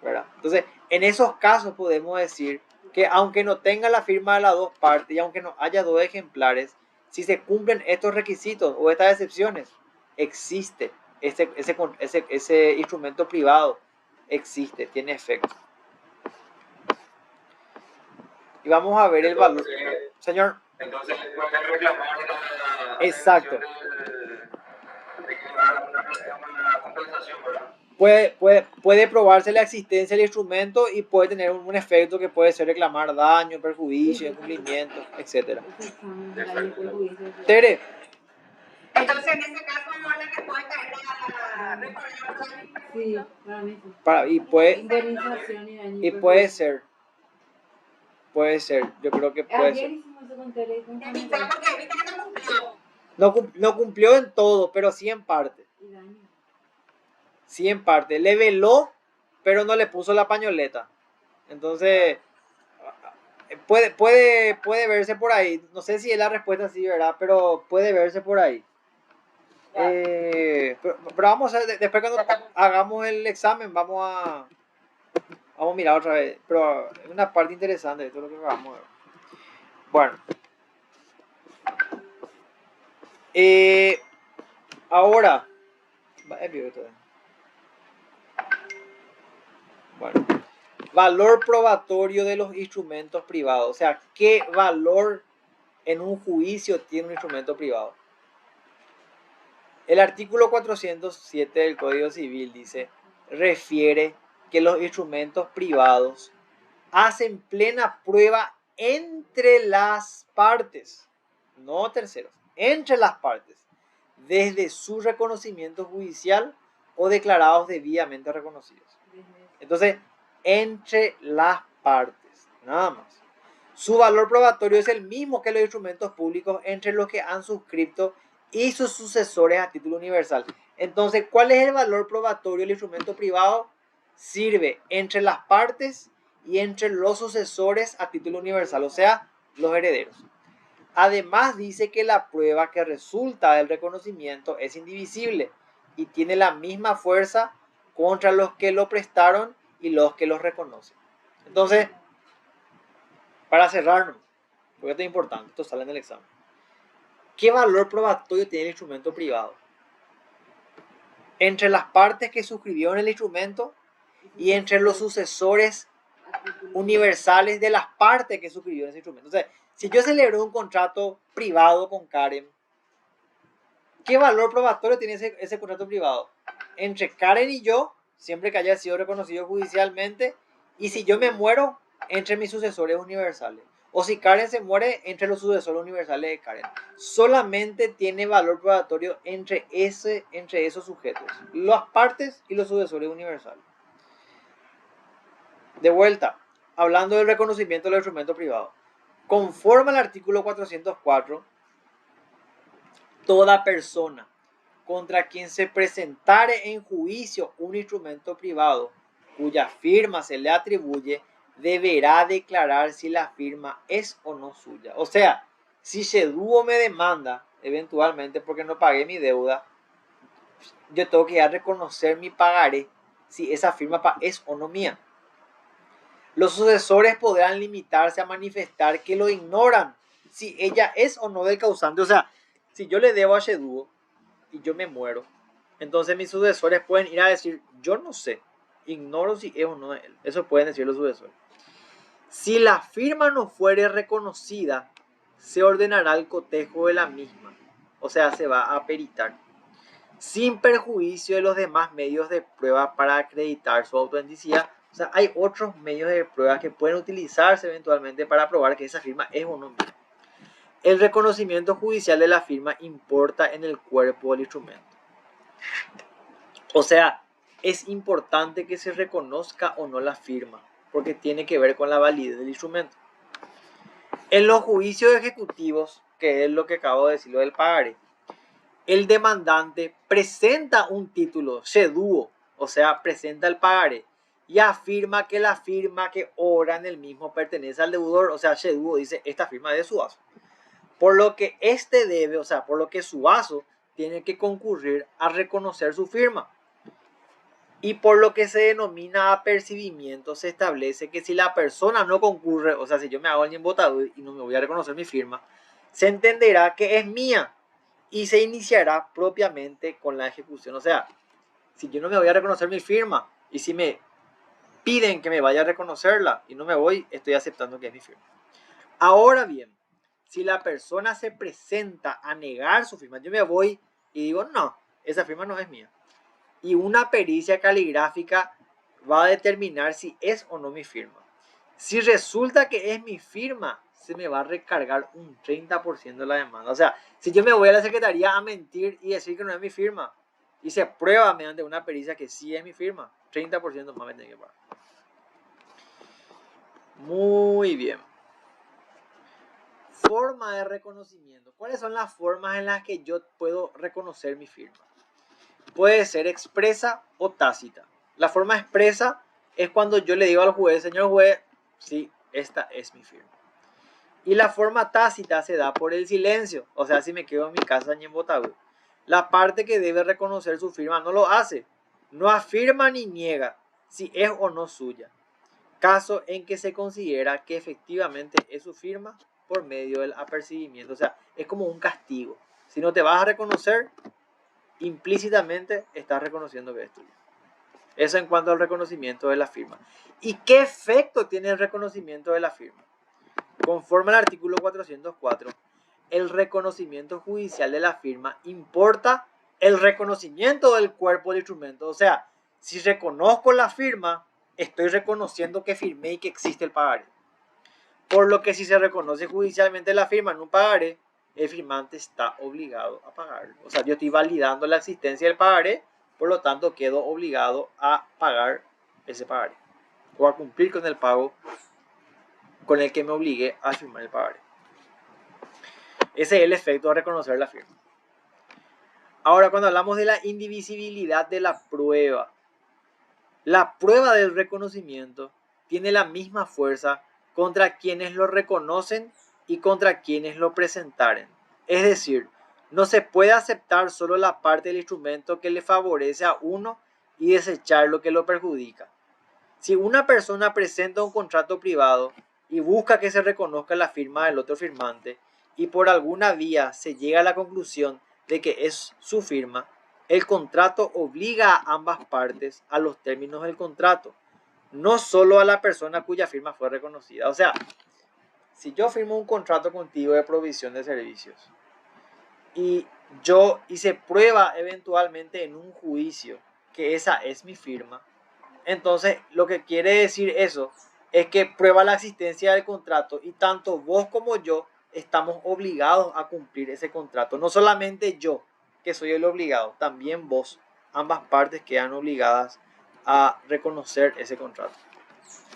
¿verdad? Entonces, en esos casos podemos decir que aunque no tenga la firma de las dos partes y aunque no haya 2 ejemplares, si se cumplen estos requisitos o estas excepciones, existe ese instrumento privado, existe, tiene efecto. Y vamos a ver el valor. Señor. Entonces pueden reclamar Exacto. de que una compensación, ¿verdad? Puede probarse la existencia del instrumento y puede tener un efecto que puede ser reclamar daño, perjuicio, incumplimiento, etc. Ese examen, daño, perjuicio. Tere, Entonces, en ese caso, no le respuesta era recordar. Sí, para mí sí. y puede Indemnización y daño. y puede ser, yo creo que puede Ayer ser. hicimos eso con Tere y con Evitar Camila. porque ahorita no cumplió. No cumplió en todo, pero sí en parte. Y daño. Sí en parte. Le veló, pero no le puso la pañoleta. Entonces, puede verse por ahí. No sé si es la respuesta así, ¿verdad? Pero puede verse por ahí. Pero vamos a ver, después cuando hagamos el examen, vamos a mirar otra vez. Pero es una parte interesante de todo lo que vamos a ver. Bueno. Ahora. Bueno. Valor probatorio de los instrumentos privados. O sea, ¿qué valor en un juicio tiene un instrumento privado? El artículo 407 del Código Civil refiere que los instrumentos privados hacen plena prueba entre las partes, no terceros, entre las partes, desde su reconocimiento judicial o declarados debidamente reconocidos. Entonces, entre las partes, nada más. Su valor probatorio es el mismo que los instrumentos públicos entre los que han suscrito y sus sucesores a título universal. Entonces, ¿cuál es el valor probatorio del instrumento privado? Sirve entre las partes y entre los sucesores a título universal, o sea, los herederos. Además, dice que la prueba que resulta del reconocimiento es indivisible y tiene la misma fuerza contra los que lo prestaron y los que los reconocen. Entonces, para cerrarnos, porque esto es importante, esto sale en el examen. ¿Qué valor probatorio tiene el instrumento privado? Entre las partes que suscribieron el instrumento y entre los sucesores universales de las partes que suscribieron ese instrumento. O sea, si yo celebré un contrato privado con Karen, ¿qué valor probatorio tiene ese contrato privado? Entre Karen y yo, siempre que haya sido reconocido judicialmente, y si yo me muero, entre mis sucesores universales. O si Karen se muere, entre los sucesores universales de Karen. Solamente tiene valor probatorio entre esos sujetos, las partes y los sucesores universales. De vuelta, hablando del reconocimiento de los instrumentos privados. Conforme al artículo 404, toda persona contra quien se presentare en juicio un instrumento privado cuya firma se le atribuye, deberá declarar si la firma es o no suya. O sea, si Sheduo me demanda, eventualmente porque no pagué mi deuda, yo tengo que ya reconocer mi pagaré si esa firma es o no mía. Los sucesores podrán limitarse a manifestar que lo ignoran si ella es o no del causante. O sea, si yo le debo a Sheduo y yo me muero, Entonces mis sucesores pueden ir a decir, yo no sé, ignoro si es o no él. Eso pueden decir los sucesores. Si la firma no fuere reconocida, se ordenará el cotejo de la misma. O sea, se va a peritar, sin perjuicio de los demás medios de prueba para acreditar su autenticidad. O sea, hay otros medios de prueba que pueden utilizarse eventualmente para probar que esa firma es o no mía. El reconocimiento judicial de la firma importa en el cuerpo del instrumento. O sea, es importante que se reconozca o no la firma, porque tiene que ver con la validez del instrumento. En los juicios ejecutivos, que es lo que acabo de decir, lo del pagaré, el demandante presenta un título, seduo, o sea, presenta el pagaré, y afirma que la firma que obra en el mismo pertenece al deudor, o sea, seduo dice, esta firma es de Suazo. Por lo que este debe, o sea, por lo que Suazo tiene que concurrir a reconocer su firma. Y por lo que se denomina apercibimiento, se establece que si la persona no concurre, o sea, si yo me hago alguien votado y no me voy a reconocer mi firma, se entenderá que es mía y se iniciará propiamente con la ejecución. O sea, si yo no me voy a reconocer mi firma y si me piden que me vaya a reconocerla y no me voy, estoy aceptando que es mi firma. Ahora bien, si la persona se presenta a negar su firma, yo me voy y digo, no, esa firma no es mía. Y una pericia caligráfica va a determinar si es o no mi firma. Si resulta que es mi firma, se me va a recargar un 30% de la demanda. O sea, si yo me voy a la secretaría a mentir y decir que no es mi firma, y se prueba mediante una pericia que sí es mi firma, 30% más me tiene que pagar. Muy bien. Forma de reconocimiento. ¿Cuáles son las formas en las que yo puedo reconocer mi firma? Puede ser expresa o tácita. La forma expresa es cuando yo le digo al juez, señor juez, sí, esta es mi firma. Y la forma tácita se da por el silencio. O sea, si me quedo en mi casa en Botabú, la parte que debe reconocer su firma no lo hace. No afirma ni niega si es o no suya. Caso en que se considera que efectivamente es su firma por medio del apercibimiento. O sea, es como un castigo. Si no te vas a reconocer, implícitamente estás reconociendo que es tuyo. Eso en cuanto al reconocimiento de la firma. ¿Y qué efecto tiene el reconocimiento de la firma? Conforme al artículo 404, el reconocimiento judicial de la firma importa el reconocimiento del cuerpo del instrumento. O sea, si reconozco la firma, estoy reconociendo que firmé y que existe el pagaré. Por lo que si se reconoce judicialmente la firma en un pagaré, el firmante está obligado a pagarlo. O sea, yo estoy validando la existencia del pagaré, por lo tanto quedo obligado a pagar ese pagaré o a cumplir con el pago con el que me obligué a firmar el pagaré. Ese es el efecto de reconocer la firma. Ahora, cuando hablamos de la indivisibilidad de la prueba del reconocimiento tiene la misma fuerza contra quienes lo reconocen y contra quienes lo presentaren. Es decir, no se puede aceptar solo la parte del instrumento que le favorece a uno y desechar lo que lo perjudica. Si una persona presenta un contrato privado y busca que se reconozca la firma del otro firmante y por alguna vía se llega a la conclusión de que es su firma, el contrato obliga a ambas partes a los términos del contrato, no solo a la persona cuya firma fue reconocida. O sea, si yo firmo un contrato contigo de provisión de servicios y se prueba eventualmente en un juicio que esa es mi firma, entonces lo que quiere decir eso es que prueba la existencia del contrato y tanto vos como yo estamos obligados a cumplir ese contrato. No solamente yo, que soy el obligado, también vos. Ambas partes quedan obligadas a reconocer ese contrato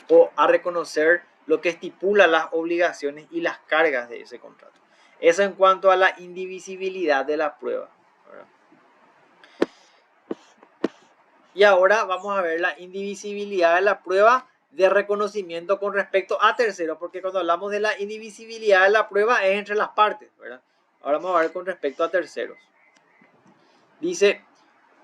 o a reconocer lo que estipula las obligaciones y las cargas de ese contrato. Eso en cuanto a la indivisibilidad de la prueba, ¿verdad? Y ahora vamos a ver la indivisibilidad de la prueba de reconocimiento con respecto a terceros, porque cuando hablamos de la indivisibilidad de la prueba es entre las partes, ¿verdad? Ahora vamos a ver con respecto a terceros. Dice,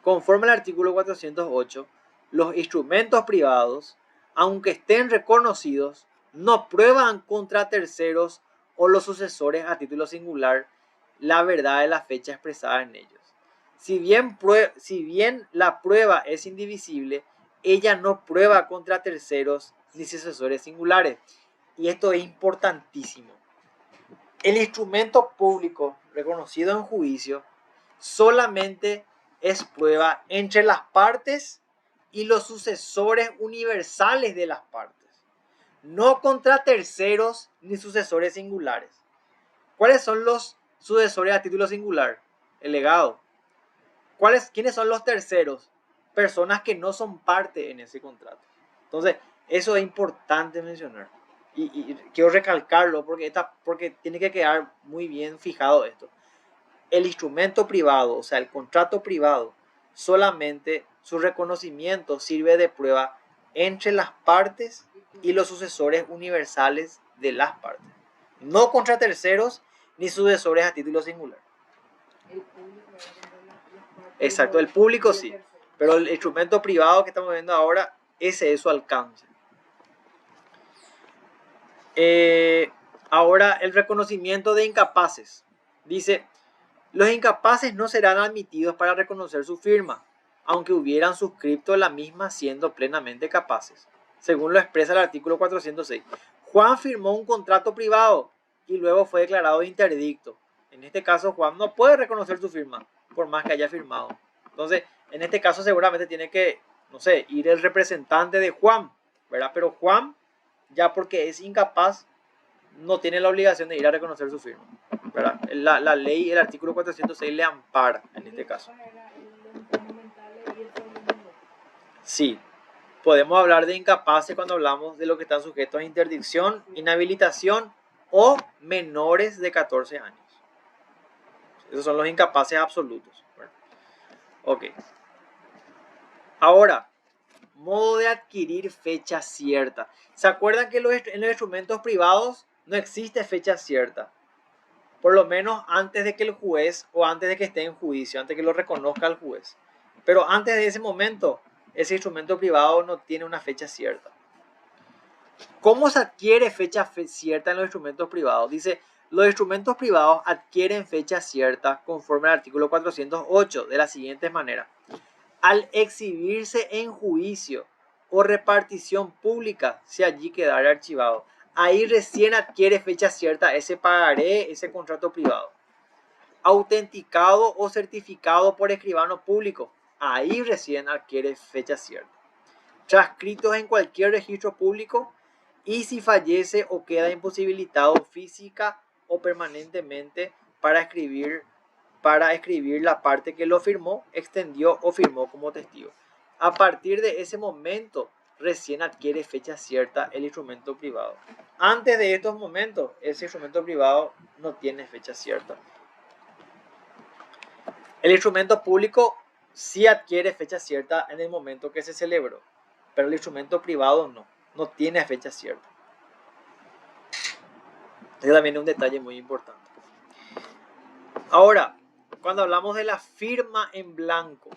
conforme al artículo 408, los instrumentos privados, aunque estén reconocidos, no prueban contra terceros o los sucesores a título singular la verdad de la fecha expresada en ellos. Si bien la prueba es indivisible, ella no prueba contra terceros ni sucesores singulares. Y esto es importantísimo. El instrumento público reconocido en juicio solamente es prueba entre las partes y los sucesores universales de las partes, no contra terceros ni sucesores singulares. ¿Cuáles son los sucesores a título singular? El legado. ¿Quiénes son los terceros? Personas que no son parte en ese contrato. Entonces, eso es importante mencionar. Y quiero recalcarlo porque tiene que quedar muy bien fijado esto. El instrumento privado, o sea, el contrato privado, solamente su reconocimiento sirve de prueba entre las partes y los sucesores universales de las partes. No contra terceros ni sucesores a título singular. El público, las partes, Exacto, el público sí, pero el instrumento privado que estamos viendo ahora, ese es su alcance. Ahora, el reconocimiento de incapaces. Dice, los incapaces no serán admitidos para reconocer su firma, aunque hubieran suscrito la misma siendo plenamente capaces, según lo expresa el artículo 406. Juan firmó un contrato privado y luego fue declarado interdicto. En este caso, Juan no puede reconocer su firma, por más que haya firmado. Entonces, en este caso seguramente tiene que, no sé, ir el representante de Juan, ¿verdad? Pero Juan, ya porque es incapaz, no tiene la obligación de ir a reconocer su firma, ¿verdad? La ley, el artículo 406 le ampara en este caso. Sí, podemos hablar de incapaces cuando hablamos de los que están sujetos a interdicción, inhabilitación o menores de 14 años. Esos son los incapaces absolutos. Ok. Ahora, modo de adquirir fecha cierta. ¿Se acuerdan que en los instrumentos privados no existe fecha cierta? Por lo menos antes de que el juez o antes de que esté en juicio, antes de que lo reconozca el juez. Pero antes de ese momento, ese instrumento privado no tiene una fecha cierta. ¿Cómo se adquiere fecha cierta en los instrumentos privados? Dice, los instrumentos privados adquieren fecha cierta conforme al artículo 408 de la siguiente manera. Al exhibirse en juicio o repartición pública, si allí quedara archivado. Ahí recién adquiere fecha cierta ese pagaré, ese contrato privado. Autenticado o certificado por escribano público. Ahí recién adquiere fecha cierta. Transcritos en cualquier registro público y si fallece o queda imposibilitado física o permanentemente para escribir la parte que lo firmó, extendió o firmó como testigo. A partir de ese momento, recién adquiere fecha cierta el instrumento privado. Antes de estos momentos, ese instrumento privado no tiene fecha cierta. El instrumento público sí adquiere fecha cierta en el momento que se celebró, pero el instrumento privado no tiene fecha cierta. Ese también es un detalle muy importante. Ahora, cuando hablamos de la firma en blanco,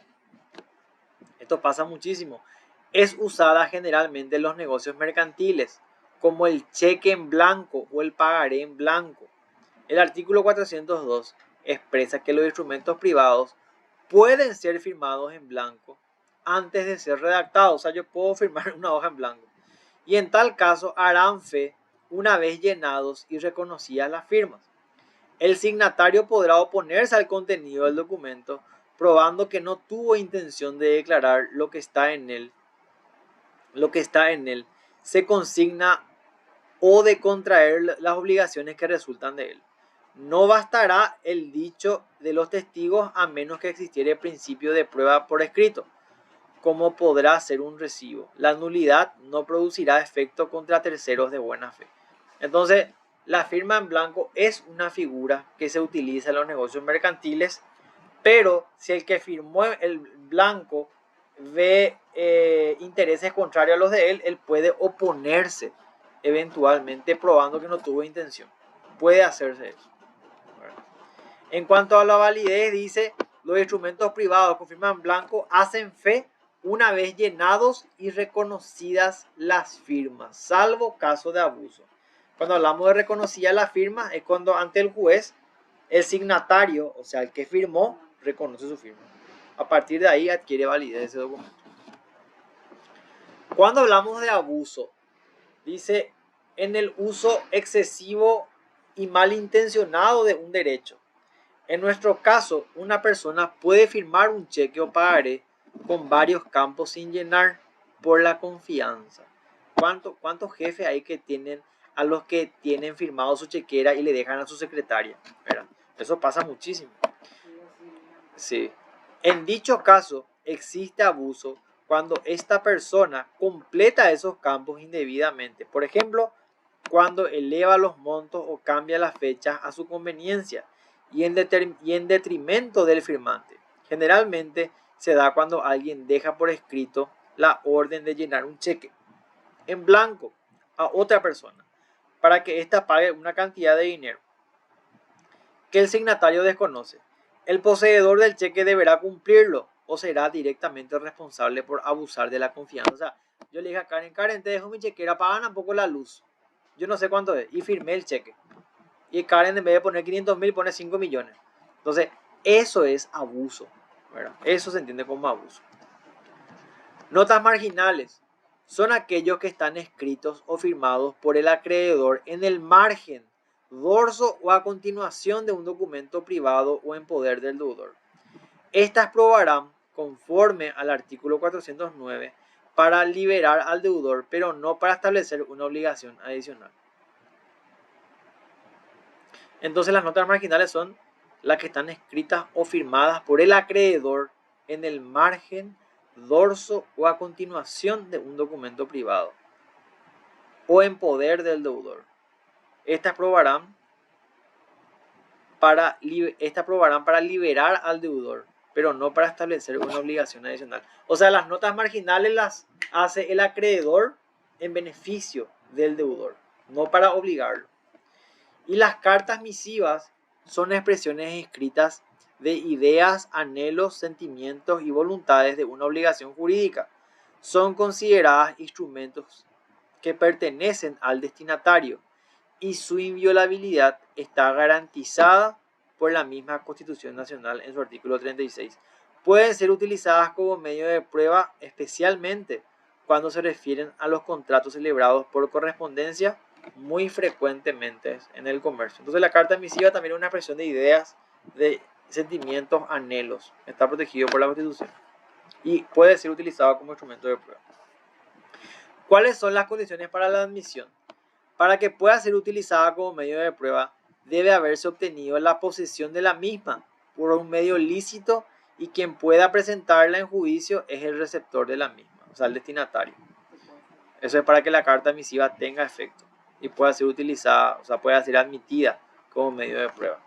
esto pasa muchísimo. Es usada generalmente en los negocios mercantiles, como el cheque en blanco o el pagaré en blanco. El artículo 402 expresa que los instrumentos privados pueden ser firmados en blanco antes de ser redactados. O sea, yo puedo firmar una hoja en blanco. Y en tal caso harán fe una vez llenados y reconocidas las firmas. El signatario podrá oponerse al contenido del documento, probando que no tuvo intención de declarar lo que está en él. Se consigna o de contraer las obligaciones que resultan de él. No bastará el dicho de los testigos a menos que existiera el principio de prueba por escrito, como podrá ser un recibo. La nulidad no producirá efecto contra terceros de buena fe. Entonces, la firma en blanco es una figura que se utiliza en los negocios mercantiles, pero si el que firmó el blanco ve intereses contrarios a los de él, él puede oponerse eventualmente probando que no tuvo intención. Puede hacerse eso. En cuanto a la validez, dice, los instrumentos privados con firma en blanco hacen fe una vez llenados y reconocidas las firmas, salvo caso de abuso. Cuando hablamos de reconocida la firma, es cuando ante el juez el signatario, o sea, el que firmó, reconoce su firma. A partir de ahí adquiere validez ese documento. Cuando hablamos de abuso, dice en el uso excesivo y malintencionado de un derecho. En nuestro caso, una persona puede firmar un cheque o pagaré con varios campos sin llenar por la confianza. ¿Cuántos jefes hay que tienen a los que tienen firmado su chequera y le dejan a su secretaria? ¿Verdad? Eso pasa muchísimo. Sí. En dicho caso, existe abuso cuando esta persona completa esos campos indebidamente. Por ejemplo, cuando eleva los montos o cambia las fechas a su conveniencia y en detrimento del firmante. Generalmente se da cuando alguien deja por escrito la orden de llenar un cheque en blanco a otra persona para que ésta pague una cantidad de dinero que el signatario desconoce. El poseedor del cheque deberá cumplirlo o será directamente responsable por abusar de la confianza. O sea, yo le dije a Karen, Karen, te dejo mi chequera, pagan un poco la luz. Yo no sé cuánto es. Y firmé el cheque. Y Karen, en vez de poner 500.000, pone 5 millones. Entonces, eso es abuso, ¿verdad? Eso se entiende como abuso. Notas marginales son aquellos que están escritos o firmados por el acreedor en el margen, dorso o a continuación de un documento privado o en poder del deudor. Estas probarán conforme al artículo 409 para liberar al deudor, pero no para establecer una obligación adicional. Entonces las notas marginales son las que están escritas o firmadas por el acreedor en el margen, dorso o a continuación de un documento privado o en poder del deudor. Estas probarán para liberar al deudor, pero no para establecer una obligación adicional. O sea, las notas marginales las hace el acreedor en beneficio del deudor, no para obligarlo. Y las cartas misivas son expresiones escritas de ideas, anhelos, sentimientos y voluntades de una obligación jurídica. Son consideradas instrumentos que pertenecen al destinatario y su inviolabilidad está garantizada por la misma Constitución Nacional en su artículo 36. Pueden ser utilizadas como medio de prueba, especialmente cuando se refieren a los contratos celebrados por correspondencia, muy frecuentemente en el comercio. Entonces la carta misiva también es una expresión de ideas, de sentimientos, anhelos. Está protegido por la Constitución y puede ser utilizado como instrumento de prueba. ¿Cuáles son las condiciones para la admisión? Para que pueda ser utilizada como medio de prueba, debe haberse obtenido la posesión de la misma por un medio lícito y quien pueda presentarla en juicio es el receptor de la misma, o sea, el destinatario. Eso es para que la carta admisiva tenga efecto y pueda ser utilizada, o sea, pueda ser admitida como medio de prueba.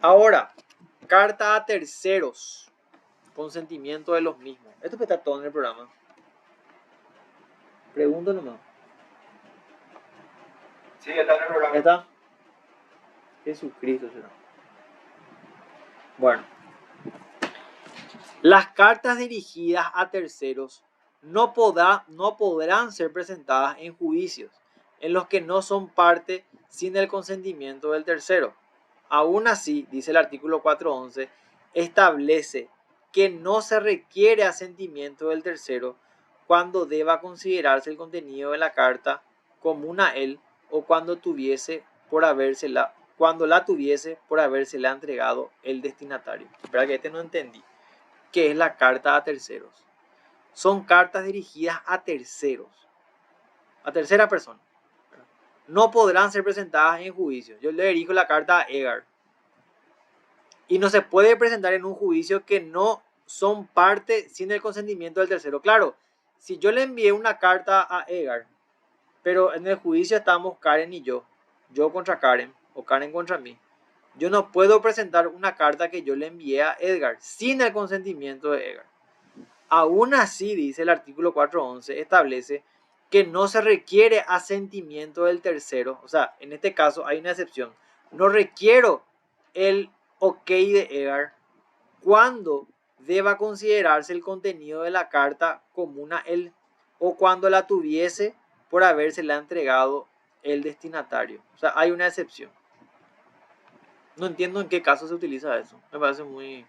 Ahora, carta a terceros, consentimiento de los mismos. Esto está todo en el programa. Pregunto nomás. Sí, está en el programa. ¿Está? Jesucristo será. Bueno. Las cartas dirigidas a terceros no podrán ser presentadas en juicios en los que no son parte sin el consentimiento del tercero. Aún así, dice el artículo 411, establece que no se requiere asentimiento del tercero cuando deba considerarse el contenido de la carta común a él o cuando la tuviese por habérsela entregado el destinatario. Espera que no entendí. ¿Qué es la carta a terceros? Son cartas dirigidas a terceros, a tercera persona. No podrán ser presentadas en juicio. Yo le dirijo la carta a Edgar. Y no se puede presentar en un juicio que no son parte sin el consentimiento del tercero. Claro, si yo le envié una carta a Edgar, pero en el juicio estamos Karen y yo contra Karen o Karen contra mí, yo no puedo presentar una carta que yo le envié a Edgar sin el consentimiento de Edgar. Aún así, dice el artículo 411, establece que no se requiere asentimiento del tercero. O sea, en este caso hay una excepción. No requiero el ok de Edgar cuando deba considerarse el contenido de la carta común a él o cuando la tuviese por habérsela entregado el destinatario. O sea, hay una excepción. No entiendo en qué caso se utiliza eso. Me parece muy...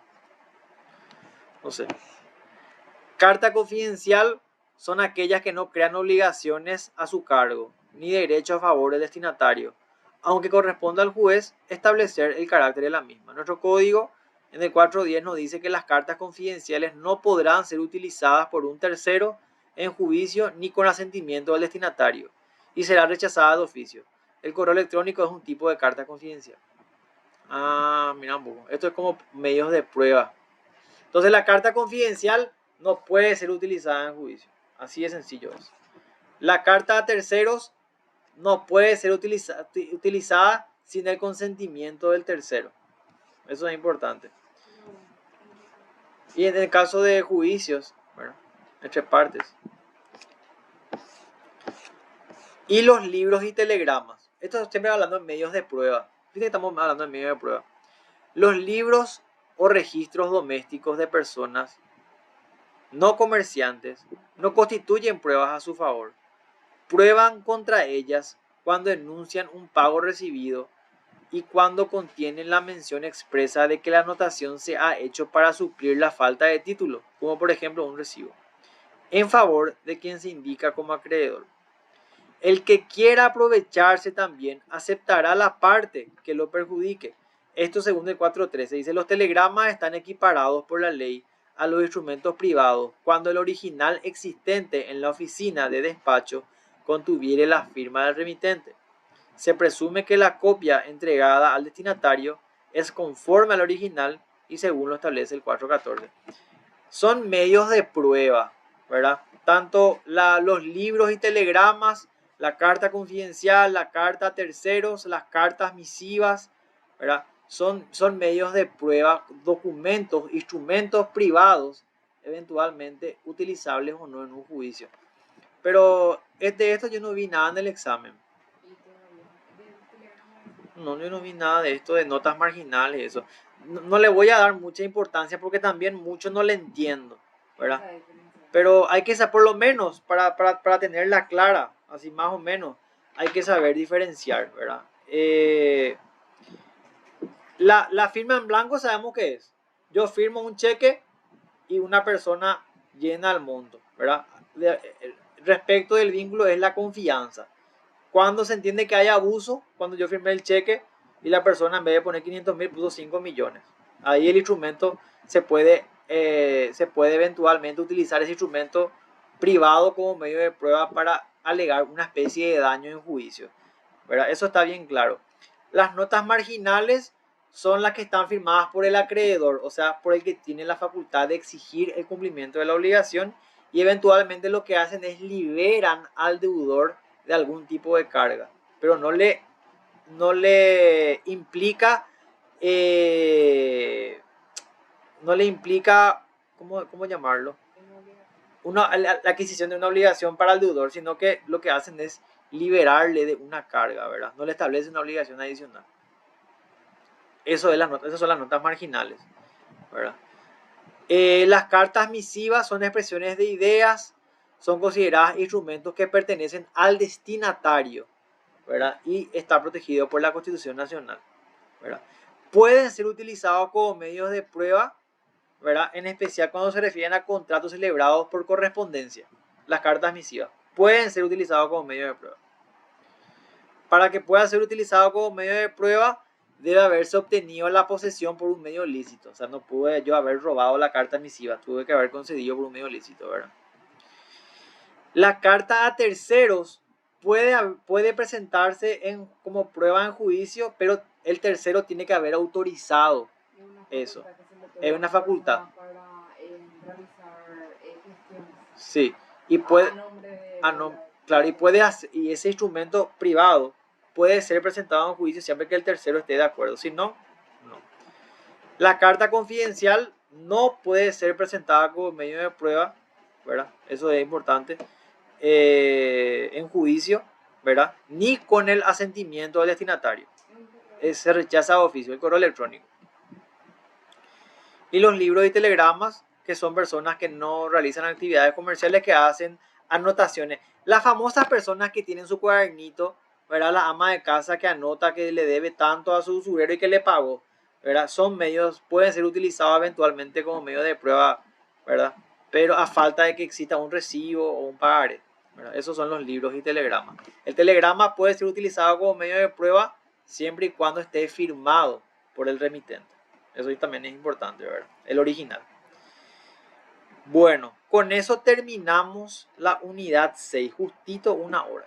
No sé. Carta confidencial son aquellas que no crean obligaciones a su cargo, ni derecho a favor del destinatario, aunque corresponda al juez establecer el carácter de la misma. Nuestro código en el 410 nos dice que las cartas confidenciales no podrán ser utilizadas por un tercero en juicio ni con asentimiento del destinatario y será rechazada de oficio. El correo electrónico es un tipo de carta confidencial. Mira un poco. Esto es como medios de prueba. Entonces la carta confidencial no puede ser utilizada en juicio. Así de sencillo es. La carta a terceros no puede ser utilizada sin el consentimiento del tercero. Eso es importante. Y en el caso de juicios, bueno, entre partes. Y los libros y telegramas. Esto siempre hablando en medios de prueba. Fíjate que estamos hablando en medios de prueba. Los libros o registros domésticos de personas no comerciantes no constituyen pruebas a su favor. Prueban contra ellas cuando denuncian un pago recibido y cuando contienen la mención expresa de que la anotación se ha hecho para suplir la falta de título, como por ejemplo un recibo, en favor de quien se indica como acreedor. El que quiera aprovecharse también aceptará la parte que lo perjudique. Esto según el 413 dice: los telegramas están equiparados por la ley a los instrumentos privados cuando el original existente en la oficina de despacho contuviere la firma del remitente. Se presume que la copia entregada al destinatario es conforme al original y según lo establece el 414. Son medios de prueba, ¿verdad? Tanto los libros y telegramas, la carta confidencial, la carta a terceros, las cartas misivas, ¿verdad? Son medios de prueba, documentos, instrumentos privados, eventualmente utilizables o no en un juicio. Pero de esto yo no vi nada en el examen. No, yo no vi nada de esto de notas marginales, eso. No le voy a dar mucha importancia porque también mucho no le entiendo, ¿verdad? Pero hay que saber, por lo menos, para tenerla clara, así más o menos, hay que saber diferenciar, ¿verdad? La firma en blanco sabemos qué es. Yo firmo un cheque y una persona llena el monto, ¿verdad? Respecto del vínculo es la confianza. Cuando se entiende que hay abuso, cuando yo firmé el cheque y la persona en vez de poner 500.000 puso 5 millones. Ahí el instrumento se puede eventualmente utilizar ese instrumento privado como medio de prueba para alegar una especie de daño en juicio, ¿verdad? Eso está bien claro. Las notas marginales son las que están firmadas por el acreedor, o sea, por el que tiene la facultad de exigir el cumplimiento de la obligación, y eventualmente lo que hacen es liberan al deudor de algún tipo de carga, pero no le implica ¿cómo llamarlo? La adquisición de una obligación para el deudor, sino que lo que hacen es liberarle de una carga, ¿verdad? No le establece una obligación adicional. Esas son las notas marginales, ¿verdad? Las cartas misivas son expresiones de ideas, son consideradas instrumentos que pertenecen al destinatario, ¿verdad? Y está protegido por la Constitución Nacional, ¿verdad? Pueden ser utilizados como medios de prueba, ¿verdad? En especial cuando se refieren a contratos celebrados por correspondencia. Las cartas misivas pueden ser utilizados como medio de prueba. Para que pueda ser utilizado como medio de prueba, debe haberse obtenido la posesión por un medio lícito. O sea, no pude yo haber robado la carta misiva, tuve que haber concedido por un medio lícito, ¿verdad? La carta a terceros puede presentarse como prueba en juicio, pero el tercero tiene que haber autorizado eso. Es una facultad. Para realizar gestiones. Sí. Y puede, claro, y ese instrumento privado puede ser presentado en juicio siempre que el tercero esté de acuerdo. Si no, no. La carta confidencial no puede ser presentada como medio de prueba, ¿verdad? Eso es importante. En juicio, ¿verdad? Ni con el asentimiento del destinatario. Se rechaza de oficio, el correo electrónico. Y los libros y telegramas, que son personas que no realizan actividades comerciales, que hacen anotaciones. Las famosas personas que tienen su cuadernito, ¿verdad? La ama de casa que anota que le debe tanto a su usurero y que le pagó, ¿verdad? Pueden ser utilizados eventualmente como medio de prueba ¿verdad? Pero a falta de que exista un recibo o un pagaré, ¿verdad? Esos son los libros y telegramas. El telegrama puede ser utilizado como medio de prueba siempre y cuando esté firmado por el remitente. Eso también es importante, ¿verdad? El original. Bueno, con eso terminamos la unidad 6, justito 1 hora.